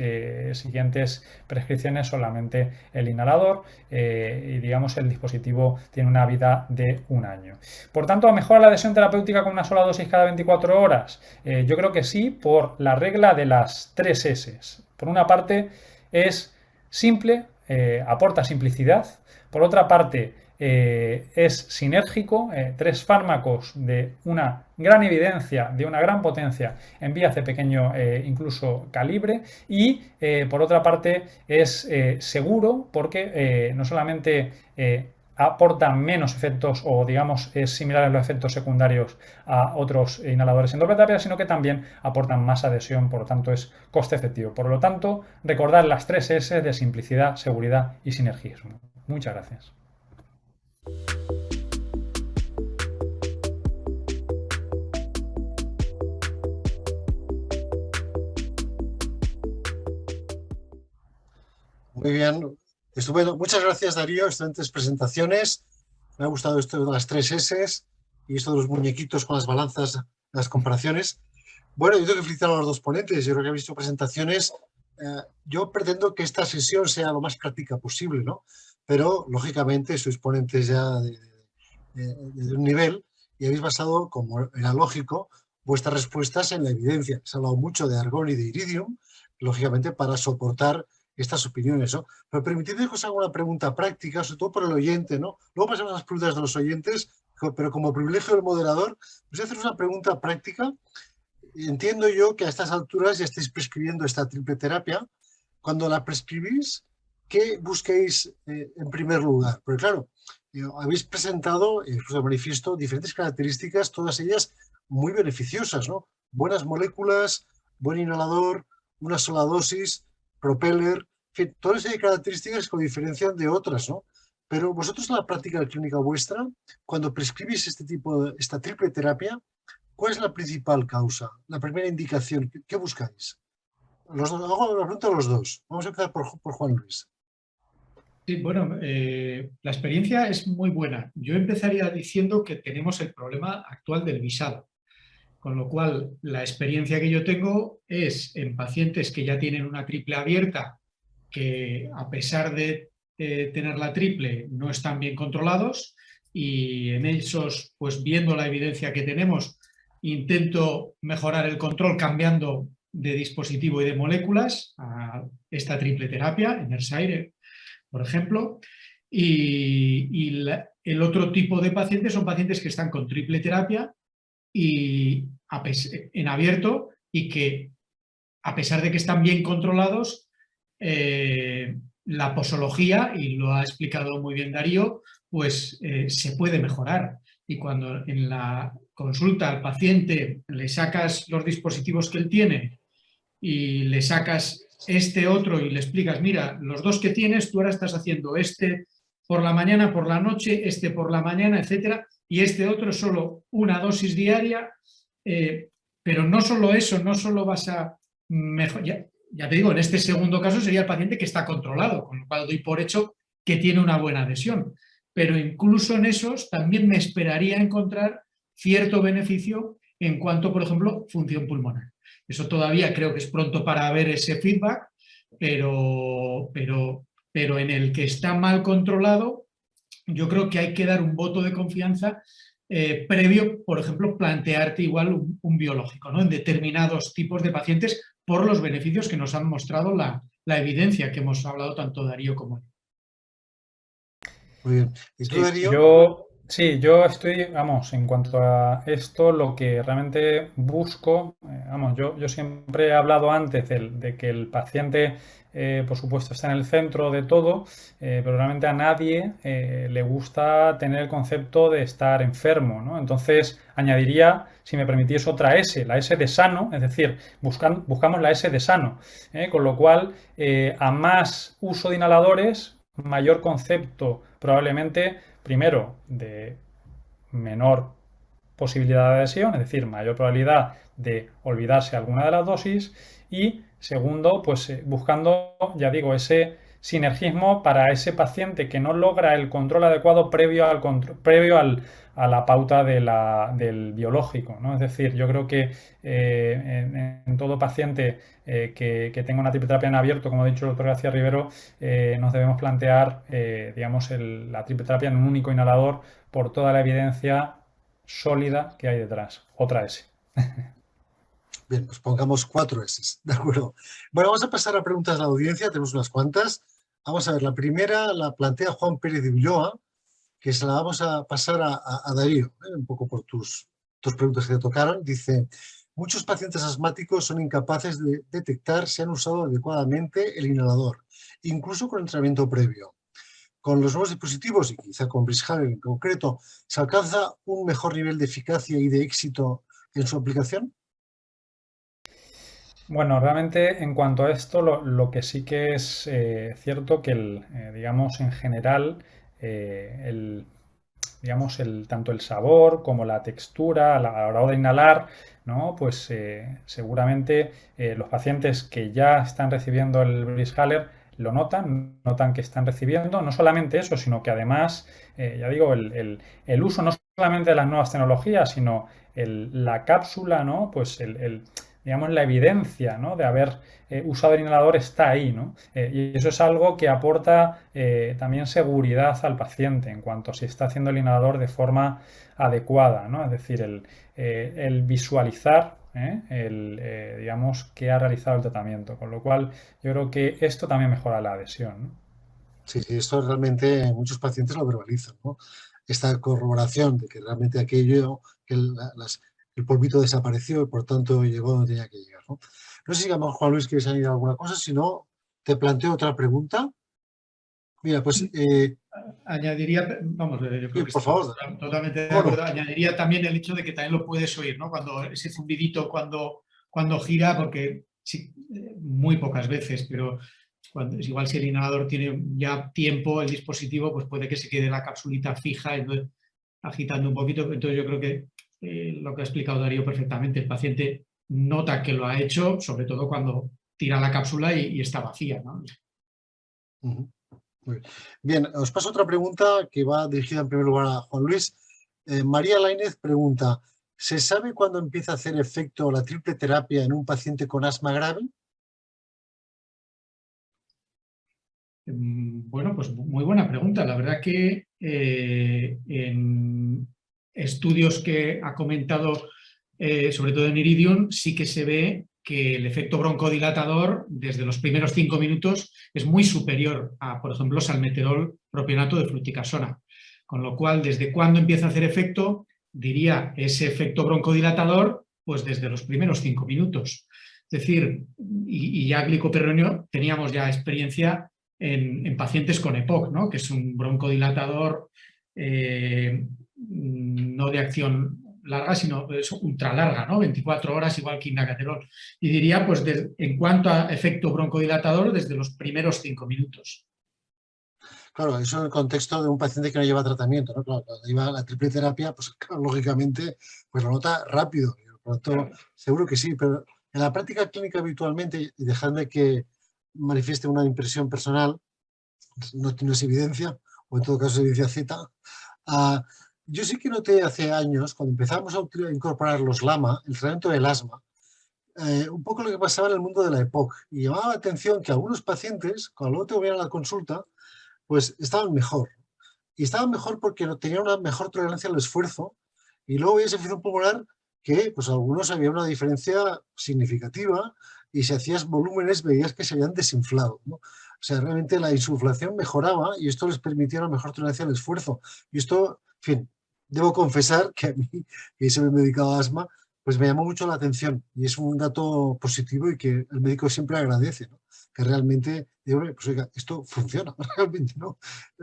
siguientes prescripciones solamente el inhalador y, digamos, el dispositivo tiene una vida de 1 año. Por tanto, ¿mejora la adhesión terapéutica con una sola dosis cada 24 horas? Yo creo que sí, por la regla de las 3 S. Por una parte, es simple, aporta simplicidad. Por otra parte, es sinérgico, 3 fármacos de una gran evidencia, de una gran potencia en vías de pequeño incluso calibre y por otra parte es seguro porque no solamente aporta menos efectos o, digamos, es similar a los efectos secundarios a otros inhaladores en doble terapia, sino que también aportan más adhesión, por lo tanto es coste efectivo. Por lo tanto, recordar las 3 S de simplicidad, seguridad y sinergismo. Muchas gracias. Muy bien, estupendo. Muchas gracias, Darío. Excelentes presentaciones. Me ha gustado esto de las 3 S y esto de los muñequitos con las balanzas, las comparaciones. Bueno, yo tengo que felicitar a los 2 ponentes. Yo creo que he visto presentaciones. Yo pretendo que esta sesión sea lo más práctica posible, ¿no? Pero, lógicamente, sois ponentes ya de un nivel y habéis basado, como era lógico, vuestras respuestas en la evidencia. Se ha hablado mucho de argón y de iridium, lógicamente, para soportar estas opiniones, ¿no? Pero permitidme que os haga una pregunta práctica, sobre todo por el oyente, ¿no? Luego pasamos a las preguntas de los oyentes, pero como privilegio del moderador, os voy a hacer una pregunta práctica. Entiendo yo que a estas alturas ya estáis prescribiendo esta triple terapia. Cuando la prescribís, ¿qué busquéis en primer lugar? Porque claro, habéis presentado, incluso de manifiesto, diferentes características, todas ellas muy beneficiosas, ¿no? Buenas moléculas, buen inhalador, una sola dosis, propeller, en fin, todas esas características que lo diferencian de otras, ¿no? Pero vosotros en la práctica clínica vuestra, cuando prescribís esta triple terapia, ¿cuál es la principal causa? La primera indicación, ¿qué buscáis? Hago la pregunta a los dos. Vamos a empezar por Juan Luis. Sí, bueno, la experiencia es muy buena. Yo empezaría diciendo que tenemos el problema actual del visado, con lo cual la experiencia que yo tengo es en pacientes que ya tienen una triple abierta, que a pesar de tener la triple no están bien controlados, y en esos, pues viendo la evidencia que tenemos, intento mejorar el control cambiando de dispositivo y de moléculas a esta triple terapia, Enerzair, por ejemplo, el otro tipo de pacientes son pacientes que están con triple terapia y en abierto, y que a pesar de que están bien controlados, la posología, y lo ha explicado muy bien Darío, pues se puede mejorar. Y cuando en la consulta al paciente le sacas los dispositivos que él tiene y le sacas este otro y le explicas, mira, los dos que tienes, tú ahora estás haciendo este por la mañana, por la noche, este por la mañana, etcétera, y este otro es solo una dosis diaria, pero no solo eso, no solo vas a mejorar, ya te digo, en este segundo caso sería el paciente que está controlado, con lo cual doy por hecho que tiene una buena adhesión, pero incluso en esos también me esperaría encontrar cierto beneficio en cuanto, por ejemplo, función pulmonar. Eso todavía creo que es pronto para ver ese feedback, pero en el que está mal controlado, yo creo que hay que dar un voto de confianza previo, por ejemplo, plantearte igual un biológico, ¿no? En determinados tipos de pacientes, por los beneficios que nos han mostrado la evidencia que hemos hablado tanto Darío como yo. Muy bien. ¿Y tú, Darío? Yo estoy, vamos, en cuanto a esto, lo que realmente busco, vamos, yo siempre he hablado antes de que el paciente, por supuesto, está en el centro de todo, pero realmente a nadie le gusta tener el concepto de estar enfermo, ¿no? Entonces, añadiría, si me permitís, otra S, la S de sano, es decir, buscamos la S de sano, con lo cual, a más uso de inhaladores, mayor concepto probablemente, primero, de menor posibilidad de adhesión, es decir, mayor probabilidad de olvidarse alguna de las dosis, y segundo, pues buscando, ya digo, ese sinergismo para ese paciente que no logra el control adecuado previo a la pauta del biológico, ¿no? Es decir, yo creo que en todo paciente que tenga una triple terapia en abierto, como ha dicho el doctor García Rivero, nos debemos plantear, digamos, la triple terapia en un único inhalador por toda la evidencia sólida que hay detrás. Otra S. Bien, pues pongamos 4 S, ¿de acuerdo? Bueno, vamos a pasar a preguntas de la audiencia, tenemos unas cuantas. Vamos a ver, la primera la plantea Juan Pérez de Ulloa, que se la vamos a pasar a Darío, un poco por tus preguntas que te tocaron. Dice, muchos pacientes asmáticos son incapaces de detectar si han usado adecuadamente el inhalador, incluso con entrenamiento previo. Con los nuevos dispositivos, y quizá con Brishaler en concreto, ¿se alcanza un mejor nivel de eficacia y de éxito en su aplicación? Bueno, realmente en cuanto a esto, lo que sí que es cierto que digamos, en general, digamos, tanto el sabor como la textura a la hora de inhalar, ¿no? Pues seguramente los pacientes que ya están recibiendo el Brishaler lo notan que están recibiendo, no solamente eso, sino que además, ya digo, el uso no solamente de las nuevas tecnologías, sino la cápsula, ¿no? Pues digamos, la evidencia, ¿no? De haber usado el inhalador está ahí, ¿no? Y eso es algo que aporta también seguridad al paciente en cuanto a si está haciendo el inhalador de forma adecuada, ¿no? Es decir, el visualizar digamos, que ha realizado el tratamiento. Con lo cual, yo creo que esto también mejora la adhesión, ¿no? Sí, sí, esto realmente muchos pacientes lo verbalizan, ¿no? Esta corroboración de que realmente aquello, que el polvito desapareció y por tanto llegó donde tenía que llegar, ¿no? No sé si a lo mejor, Juan Luis, quieres añadir alguna cosa, si no, te planteo otra pregunta. Mira, pues, Añadiría, vamos, yo creo que por favor. totalmente de Bueno, acuerdo. Añadiría también el hecho de que también lo puedes oír, ¿no? Cuando ese zumbidito cuando gira, porque sí, muy pocas veces, pero igual si el inhalador tiene ya tiempo, el dispositivo, pues puede que se quede la capsulita fija, entonces, agitando un poquito. Entonces yo creo que lo que ha explicado Darío perfectamente, el paciente nota que lo ha hecho, sobre todo cuando tira la cápsula y está vacía, ¿no? ujú, muy bien. Bien, os paso otra pregunta que va dirigida en primer lugar a Juan Luis. María Lainez pregunta, ¿se sabe cuándo empieza a hacer efecto la triple terapia en un paciente con asma grave? Bueno, pues muy buena pregunta. La verdad que en estudios que ha comentado, sobre todo en Iridium, sí que se ve que el efecto broncodilatador desde los primeros 5 minutos es muy superior a, por ejemplo, salmeterol propionato de fluticasona. Con lo cual, ¿desde cuándo empieza a hacer efecto? Diría ese efecto broncodilatador, pues desde los primeros 5 minutos. Es decir, y ya glicoperronio teníamos ya experiencia en pacientes con EPOC, ¿no? Que es un broncodilatador no de acción larga, sino es ultra larga, ¿no? 24 horas igual que indacaterol. Y diría, pues, en cuanto a efecto broncodilatador, desde los primeros 5 minutos. Claro, eso en el contexto de un paciente que no lleva tratamiento, ¿no? Claro, cuando lleva la triple terapia, pues claro, lógicamente, pues lo nota rápido. Por lo tanto, seguro que sí, pero en la práctica clínica habitualmente, y dejadme que manifieste una impresión personal, no es evidencia, o en todo caso es evidencia Z, yo sí que noté hace años, cuando empezamos a incorporar los LAMA, el tratamiento del asma, un poco lo que pasaba en el mundo de la EPOC, y llamaba la atención que algunos pacientes, cuando luego te volvían a la consulta, pues estaban mejor. Y estaban mejor porque tenían una mejor tolerancia al esfuerzo. Y luego había esa infección pulmonar que, pues algunos había una diferencia significativa y si hacías volúmenes veías que se habían desinflado, ¿no? O sea, realmente la insuflación mejoraba y esto les permitía una mejor tolerancia al esfuerzo. Y esto, en fin, debo confesar que a mí, que se me he dedicado a asma, pues me llamó mucho la atención y es un dato positivo y que el médico siempre agradece, ¿no? Que realmente, digo, pues oiga, esto funciona, realmente, ¿no?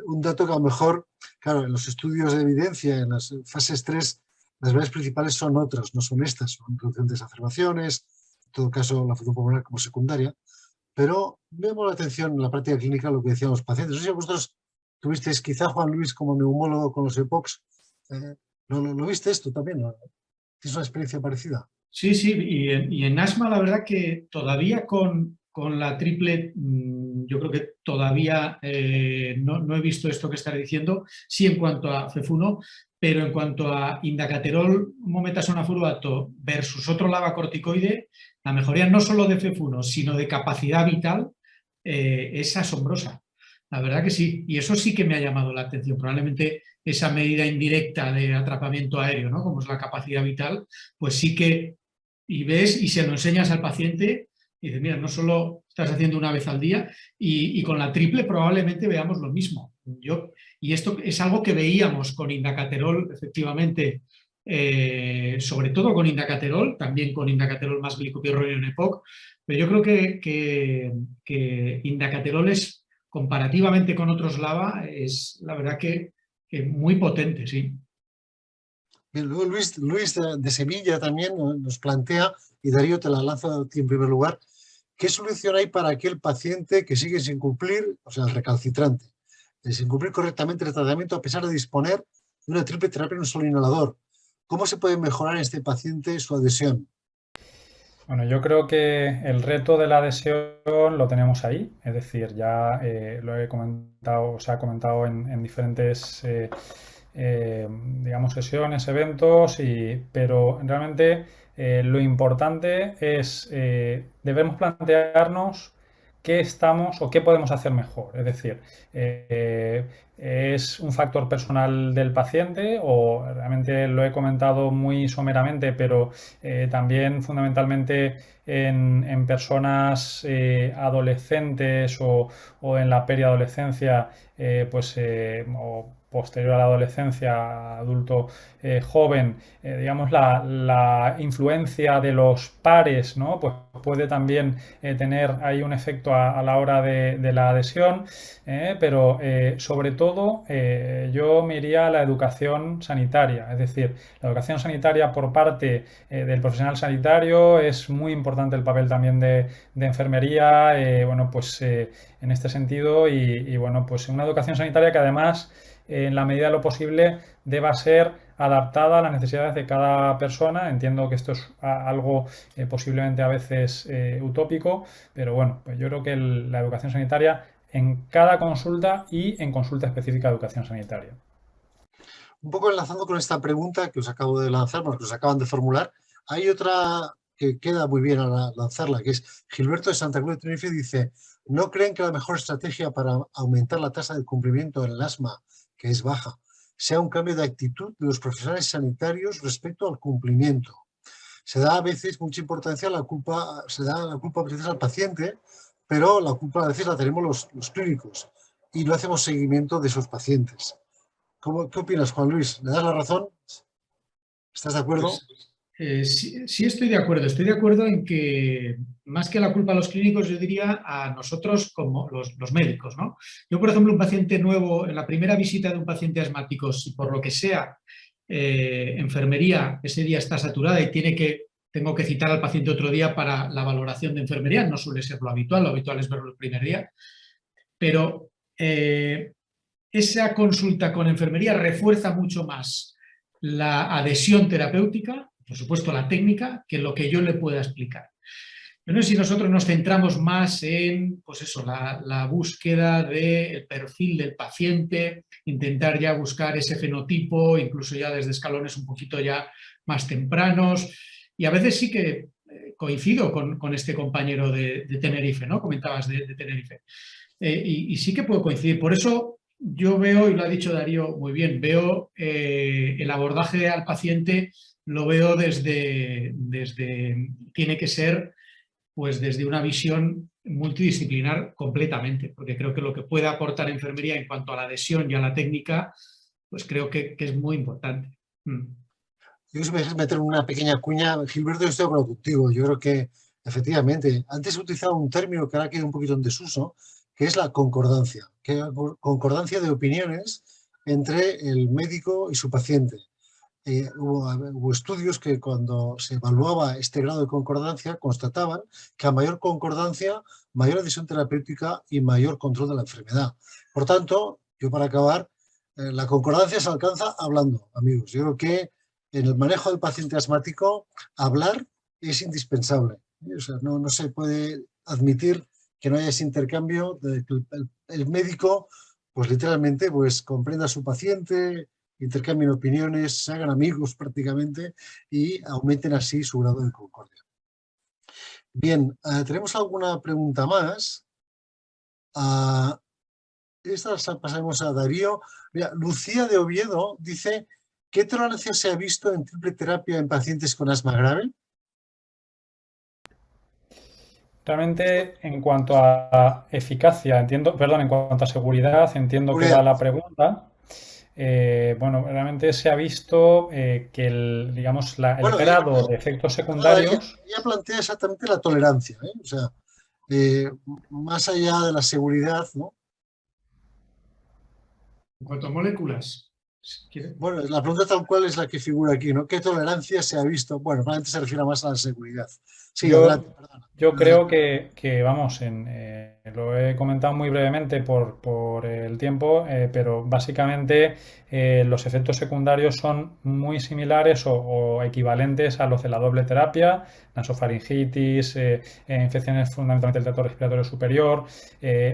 Un dato que a lo mejor, claro, en los estudios de evidencia, en las fases 3, las variables principales son otras, no son estas, son reducción de exacerbaciones, en todo caso la función pulmonar como secundaria, pero me llamó la atención en la práctica clínica lo que decían los pacientes. No sé si vosotros tuvisteis, quizá Juan Luis como neumólogo con los EPOCs, ¿lo viste esto también? ¿No? ¿Tienes una experiencia parecida? Sí, sí, y en asma la verdad que todavía con la triple, yo creo que todavía no he visto esto que estás diciendo, sí en cuanto a FEF1, pero en cuanto a indacaterol, mometasona furuato versus otro lavacorticoide, la mejoría no solo de FEF1, sino de capacidad vital es asombrosa. La verdad que sí, y eso sí que me ha llamado la atención. Probablemente esa medida indirecta de atrapamiento aéreo, ¿no? Como es la capacidad vital, pues sí que, y ves y se lo enseñas al paciente y dices, mira, no solo estás haciendo una vez al día y con la triple probablemente veamos lo mismo. Y esto es algo que veíamos con indacaterol, efectivamente, sobre todo con indacaterol, también con indacaterol más glicopirronio en EPOC, pero yo creo que indacaterol es, comparativamente con otros LAVA, es la verdad que muy potente, sí. Bien, luego Luis de Sevilla también nos plantea, y Darío te la lanzo a ti en primer lugar, ¿qué solución hay para aquel paciente que sigue sin cumplir, o sea, el recalcitrante, sin cumplir correctamente el tratamiento a pesar de disponer de una triple terapia en un solo inhalador? ¿Cómo se puede mejorar en este paciente su adhesión? Bueno, yo creo que el reto de la adhesión lo tenemos ahí, es decir, ya lo he comentado, se ha comentado en diferentes, digamos, sesiones, eventos, pero realmente lo importante es, debemos plantearnos qué estamos o qué podemos hacer mejor. Es decir, ¿es un factor personal del paciente o realmente lo he comentado muy someramente, pero también fundamentalmente en personas adolescentes o en la periadolescencia, o posterior a la adolescencia, adulto joven, digamos, la influencia de los pares, ¿no? Pues puede también tener ahí un efecto a la hora de la adhesión, pero sobre todo yo me iría a la educación sanitaria, es decir, la educación sanitaria por parte del profesional sanitario es muy importante el papel también de enfermería, bueno, pues en este sentido y bueno, pues una educación sanitaria que además en la medida de lo posible deba ser adaptada a las necesidades de cada persona. Entiendo que esto es algo posiblemente a veces utópico, pero bueno, pues yo creo que la educación sanitaria en cada consulta y en consulta específica de educación sanitaria. Un poco enlazando con esta pregunta que os acabo de lanzar, porque os acaban de formular, hay otra que queda muy bien a lanzarla, que es Gilberto de Santa Cruz de Tenerife, dice: ¿no creen que la mejor estrategia para aumentar la tasa de cumplimiento en el asma, que es baja, sea un cambio de actitud de los profesionales sanitarios respecto al cumplimiento? Se da a veces mucha importancia a la culpa, se da la culpa a veces al paciente, pero la culpa a veces la tenemos los clínicos y no hacemos seguimiento de esos pacientes. ¿Qué opinas, Juan Luis? ¿Le das la razón? ¿Estás de acuerdo? Pues, sí estoy de acuerdo. Estoy de acuerdo en que más que la culpa a los clínicos, yo diría a nosotros como los médicos, ¿no? Yo, por ejemplo, un paciente nuevo, en la primera visita de un paciente asmático, si por lo que sea enfermería ese día está saturada y tengo que citar al paciente otro día para la valoración de enfermería, no suele ser lo habitual es verlo el primer día, pero esa consulta con enfermería refuerza mucho más la adhesión terapéutica, por supuesto la técnica, que lo que yo le pueda explicar. Yo no sé si nosotros nos centramos más en, pues eso, la búsqueda del perfil del paciente, intentar ya buscar ese fenotipo, incluso ya desde escalones un poquito ya más tempranos, y a veces sí que coincido con este compañero de Tenerife, ¿no? Comentabas de Tenerife. Y sí que puedo coincidir. Por eso yo veo, y lo ha dicho Darío muy bien, veo el abordaje al paciente, lo veo desde tiene que ser pues desde una visión multidisciplinar completamente, porque creo que lo que puede aportar enfermería en cuanto a la adhesión y a la técnica, pues creo que es muy importante. Yo si me dejas meter una pequeña cuña, Gilberto, yo estoy de acuerdo contigo. Yo creo que, efectivamente, antes he utilizado un término que ahora queda un poquito en desuso, que es la concordancia, concordancia de opiniones entre el médico y su paciente. Hubo estudios que cuando se evaluaba este grado de concordancia constataban que a mayor concordancia, mayor adhesión terapéutica y mayor control de la enfermedad. Por tanto, yo para acabar, la concordancia se alcanza hablando, amigos. Yo creo que en el manejo del paciente asmático, hablar es indispensable. O sea, no se puede admitir que no haya ese intercambio, de que el médico, pues literalmente, pues comprenda a su paciente, intercambien opiniones, se hagan amigos prácticamente y aumenten así su grado de concordia. Bien, ¿tenemos alguna pregunta más? Esta pasamos a Darío. Mira, Lucía de Oviedo dice: ¿qué tolerancia se ha visto en triple terapia en pacientes con asma grave? Realmente, en cuanto a eficacia, en cuanto a seguridad, entiendo que va la pregunta. Bueno, realmente se ha visto que el grado de efectos secundarios... Ella plantea exactamente la tolerancia, o sea, más allá de la seguridad, ¿no? En cuanto a moléculas... Bueno, la pregunta tal cual es la que figura aquí, ¿no? ¿Qué tolerancia se ha visto? Bueno, probablemente se refiere más a la seguridad. Sí, adelante, perdona. Yo creo que vamos, lo he comentado muy brevemente por el tiempo, pero básicamente los efectos secundarios son muy similares o equivalentes a los de la doble terapia, nasofaringitis, infecciones fundamentalmente del tracto respiratorio superior.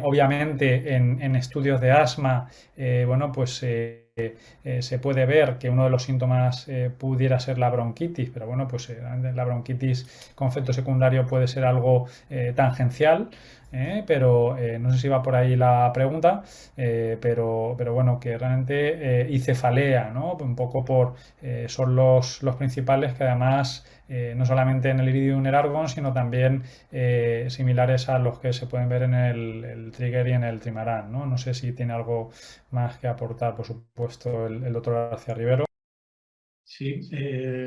Obviamente en estudios de asma, bueno, pues se puede ver que uno de los síntomas pudiera ser la bronquitis, pero bueno, pues la bronquitis con efecto secundario puede ser algo tangencial. Pero no sé si va por ahí la pregunta, pero bueno, que realmente y cefalea, ¿no? Un poco son los principales que además no solamente en el Iridium y el Argon, sino también similares a los que se pueden ver en el Trigger y en el Trimaran, ¿no? No sé si tiene algo más que aportar, por supuesto, el doctor García Rivero. Sí,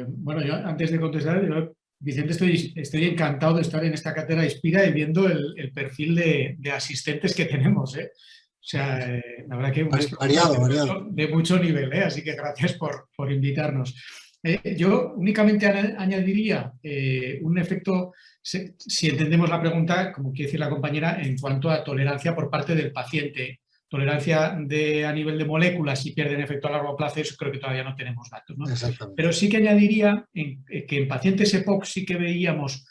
bueno, yo antes de contestar, Vicente, estoy encantado de estar en esta cátedra Inspira y viendo el perfil de asistentes que tenemos, ¿eh? O sea, la verdad que Variado. de mucho nivel, ¿eh? Así que gracias por invitarnos. Yo únicamente añadiría un efecto, si entendemos la pregunta, como quiere decir la compañera, en cuanto a tolerancia por parte del paciente. Tolerancia a nivel de moléculas, si pierden efecto a largo plazo, eso creo que todavía no tenemos datos, ¿no? Exactamente. Pero sí que añadiría que en pacientes EPOC sí que veíamos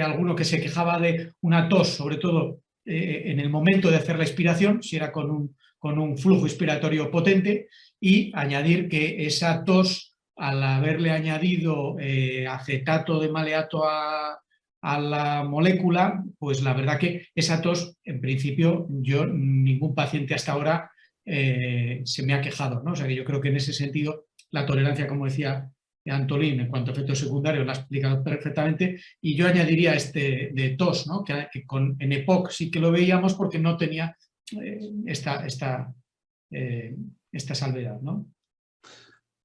alguno que se quejaba de una tos, sobre todo en el momento de hacer la expiración, si era con un flujo expiratorio potente, y añadir que esa tos, al haberle añadido acetato de maleato a la molécula, pues la verdad que esa tos, en principio, ningún paciente hasta ahora se me ha quejado, ¿no? O sea que yo creo que en ese sentido la tolerancia, como decía Antolín, en cuanto a efectos secundarios, la ha explicado perfectamente, y yo añadiría este de tos, ¿no? Que en EPOC sí que lo veíamos porque no tenía esta salvedad, ¿no?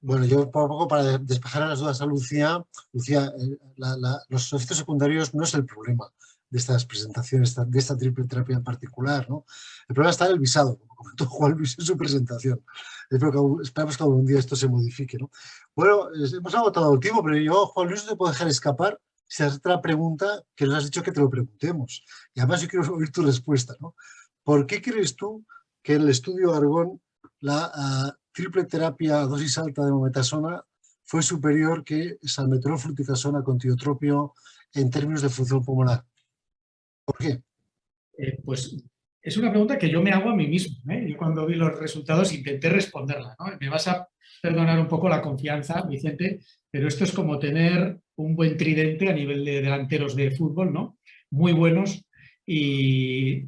Bueno, yo poco para despejar las dudas a Lucía, los efectos secundarios no es el problema de estas presentaciones, de esta triple terapia en particular, ¿no? El problema está en el visado, como comentó Juan Luis en su presentación. Esperamos que algún día esto se modifique, ¿no? Bueno, hemos agotado el tiempo, pero yo, Juan Luis, no te puedo dejar escapar si haces otra pregunta que nos has dicho que te lo preguntemos. Y además yo quiero oír tu respuesta, ¿no? ¿Por qué crees tú que en el estudio Argón la triple terapia a dosis alta de mometasona fue superior que salmeterol fluticasona con tiotropio en términos de función pulmonar? ¿Por qué? Pues es una pregunta que yo me hago a mí mismo, ¿eh? Yo cuando vi los resultados intenté responderla, ¿no? Me vas a perdonar un poco la confianza, Vicente, pero esto es como tener un buen tridente a nivel de delanteros de fútbol, ¿no? Muy buenos, y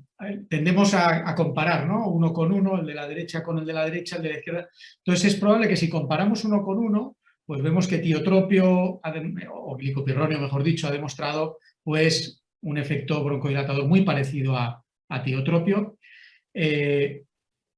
tendemos a comparar, ¿no? Uno con uno, el de la derecha con el de la derecha, el de la izquierda. Entonces es probable que si comparamos uno con uno, pues vemos que tiotropio o glicopirronio, mejor dicho, ha demostrado pues un efecto broncodilatador muy parecido a tiotropio.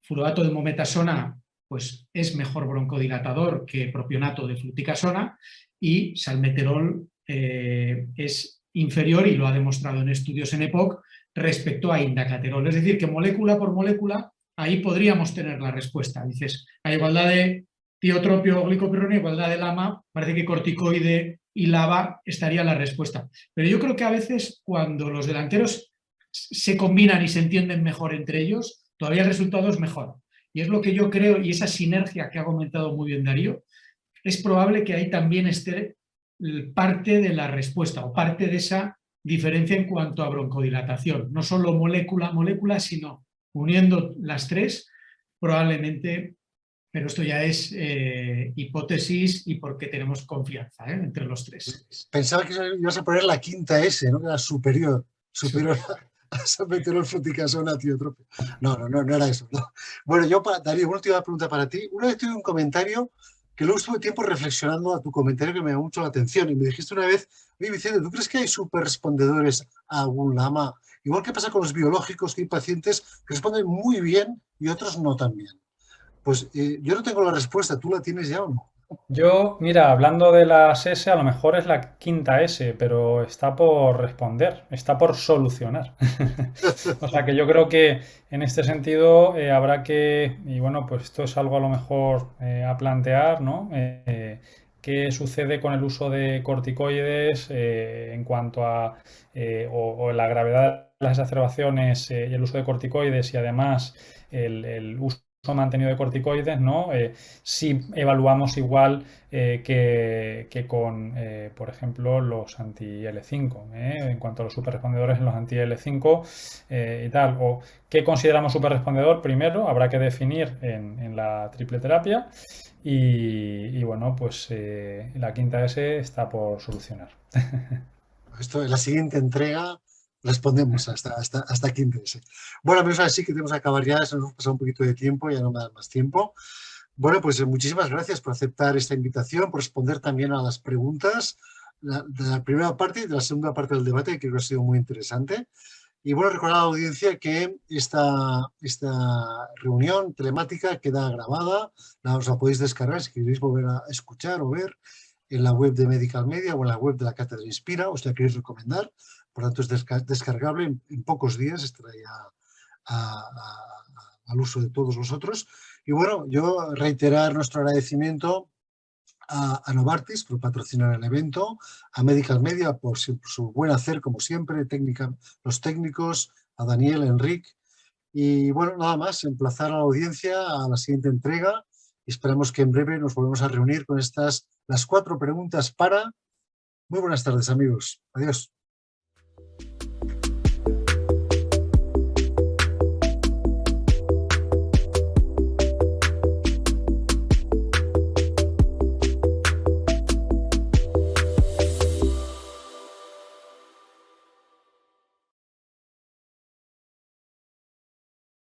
Fluorato de mometasona pues es mejor broncodilatador que propionato de fluticasona, y salmeterol es inferior, y lo ha demostrado en estudios en EPOC, respecto a indacaterol. Es decir, que molécula por molécula ahí podríamos tener la respuesta. Dices, a igualdad de tiotropio o glicopirronio, igualdad de LAMA, parece que corticoide y LABA estaría la respuesta. Pero yo creo que a veces cuando los delanteros se combinan y se entienden mejor entre ellos, todavía el resultado es mejor. Y es lo que yo creo, y esa sinergia que ha comentado muy bien Darío, es probable que ahí también esté parte de la respuesta o parte de esa diferencia en cuanto a broncodilatación. No solo molécula a molécula, sino uniendo las tres, probablemente, pero esto ya es hipótesis y porque tenemos confianza entre los tres. Pensaba que ibas a poner la quinta S, ¿no? Que era superior a salmeterol fluticasona tiotropio. No era eso, ¿no? Bueno, Darío, una última pregunta para ti. Una vez tuve un comentario que luego estuve tiempo reflexionando a tu comentario, que me llamó mucho la atención, y me dijiste una vez: oye, Vicente, ¿tú crees que hay superrespondedores a algún LAMA? Igual que pasa con los biológicos, que hay pacientes que responden muy bien y otros no tan bien. Pues yo no tengo la respuesta, ¿tú la tienes ya o no? Yo, mira, hablando de las S, a lo mejor es la quinta S, pero está por responder, está por solucionar. O sea que yo creo que en este sentido habrá que, y bueno, pues esto es algo a lo mejor a plantear, ¿no? ¿Qué sucede con el uso de corticoides en cuanto a o la gravedad de las exacerbaciones y el uso de corticoides, y además el uso mantenido de corticoides, ¿no? Si evaluamos igual que con, por ejemplo, los anti-IL-5, en cuanto a los superrespondedores en los anti-IL-5 y tal. O qué consideramos superrespondedor, primero habrá que definir en la triple terapia y bueno, pues la quinta S está por solucionar. Esto en la siguiente entrega respondemos hasta quinta S. Bueno, amigos, así que tenemos que acabar ya, se nos ha pasado un poquito de tiempo, ya no me da más tiempo. Bueno, pues muchísimas gracias por aceptar esta invitación, por responder también a las preguntas de la primera parte y de la segunda parte del debate, que creo que ha sido muy interesante. Y bueno, recordar a la audiencia que esta reunión telemática queda grabada, os la podéis descargar si queréis volver a escuchar o ver en la web de Medical Media o en la web de la Cátedra Inspira, os la queréis recomendar. Por tanto, es descargable en pocos días, estará ya al uso de todos vosotros. Y bueno, yo reiterar nuestro agradecimiento a Novartis por patrocinar el evento, a Medical Media por su buen hacer, como siempre, los técnicos, a Daniel, a Enrique. Y bueno, nada más, emplazar a la audiencia a la siguiente entrega. Esperamos que en breve nos volvamos a reunir con las 4 preguntas para... Muy buenas tardes, amigos. Adiós.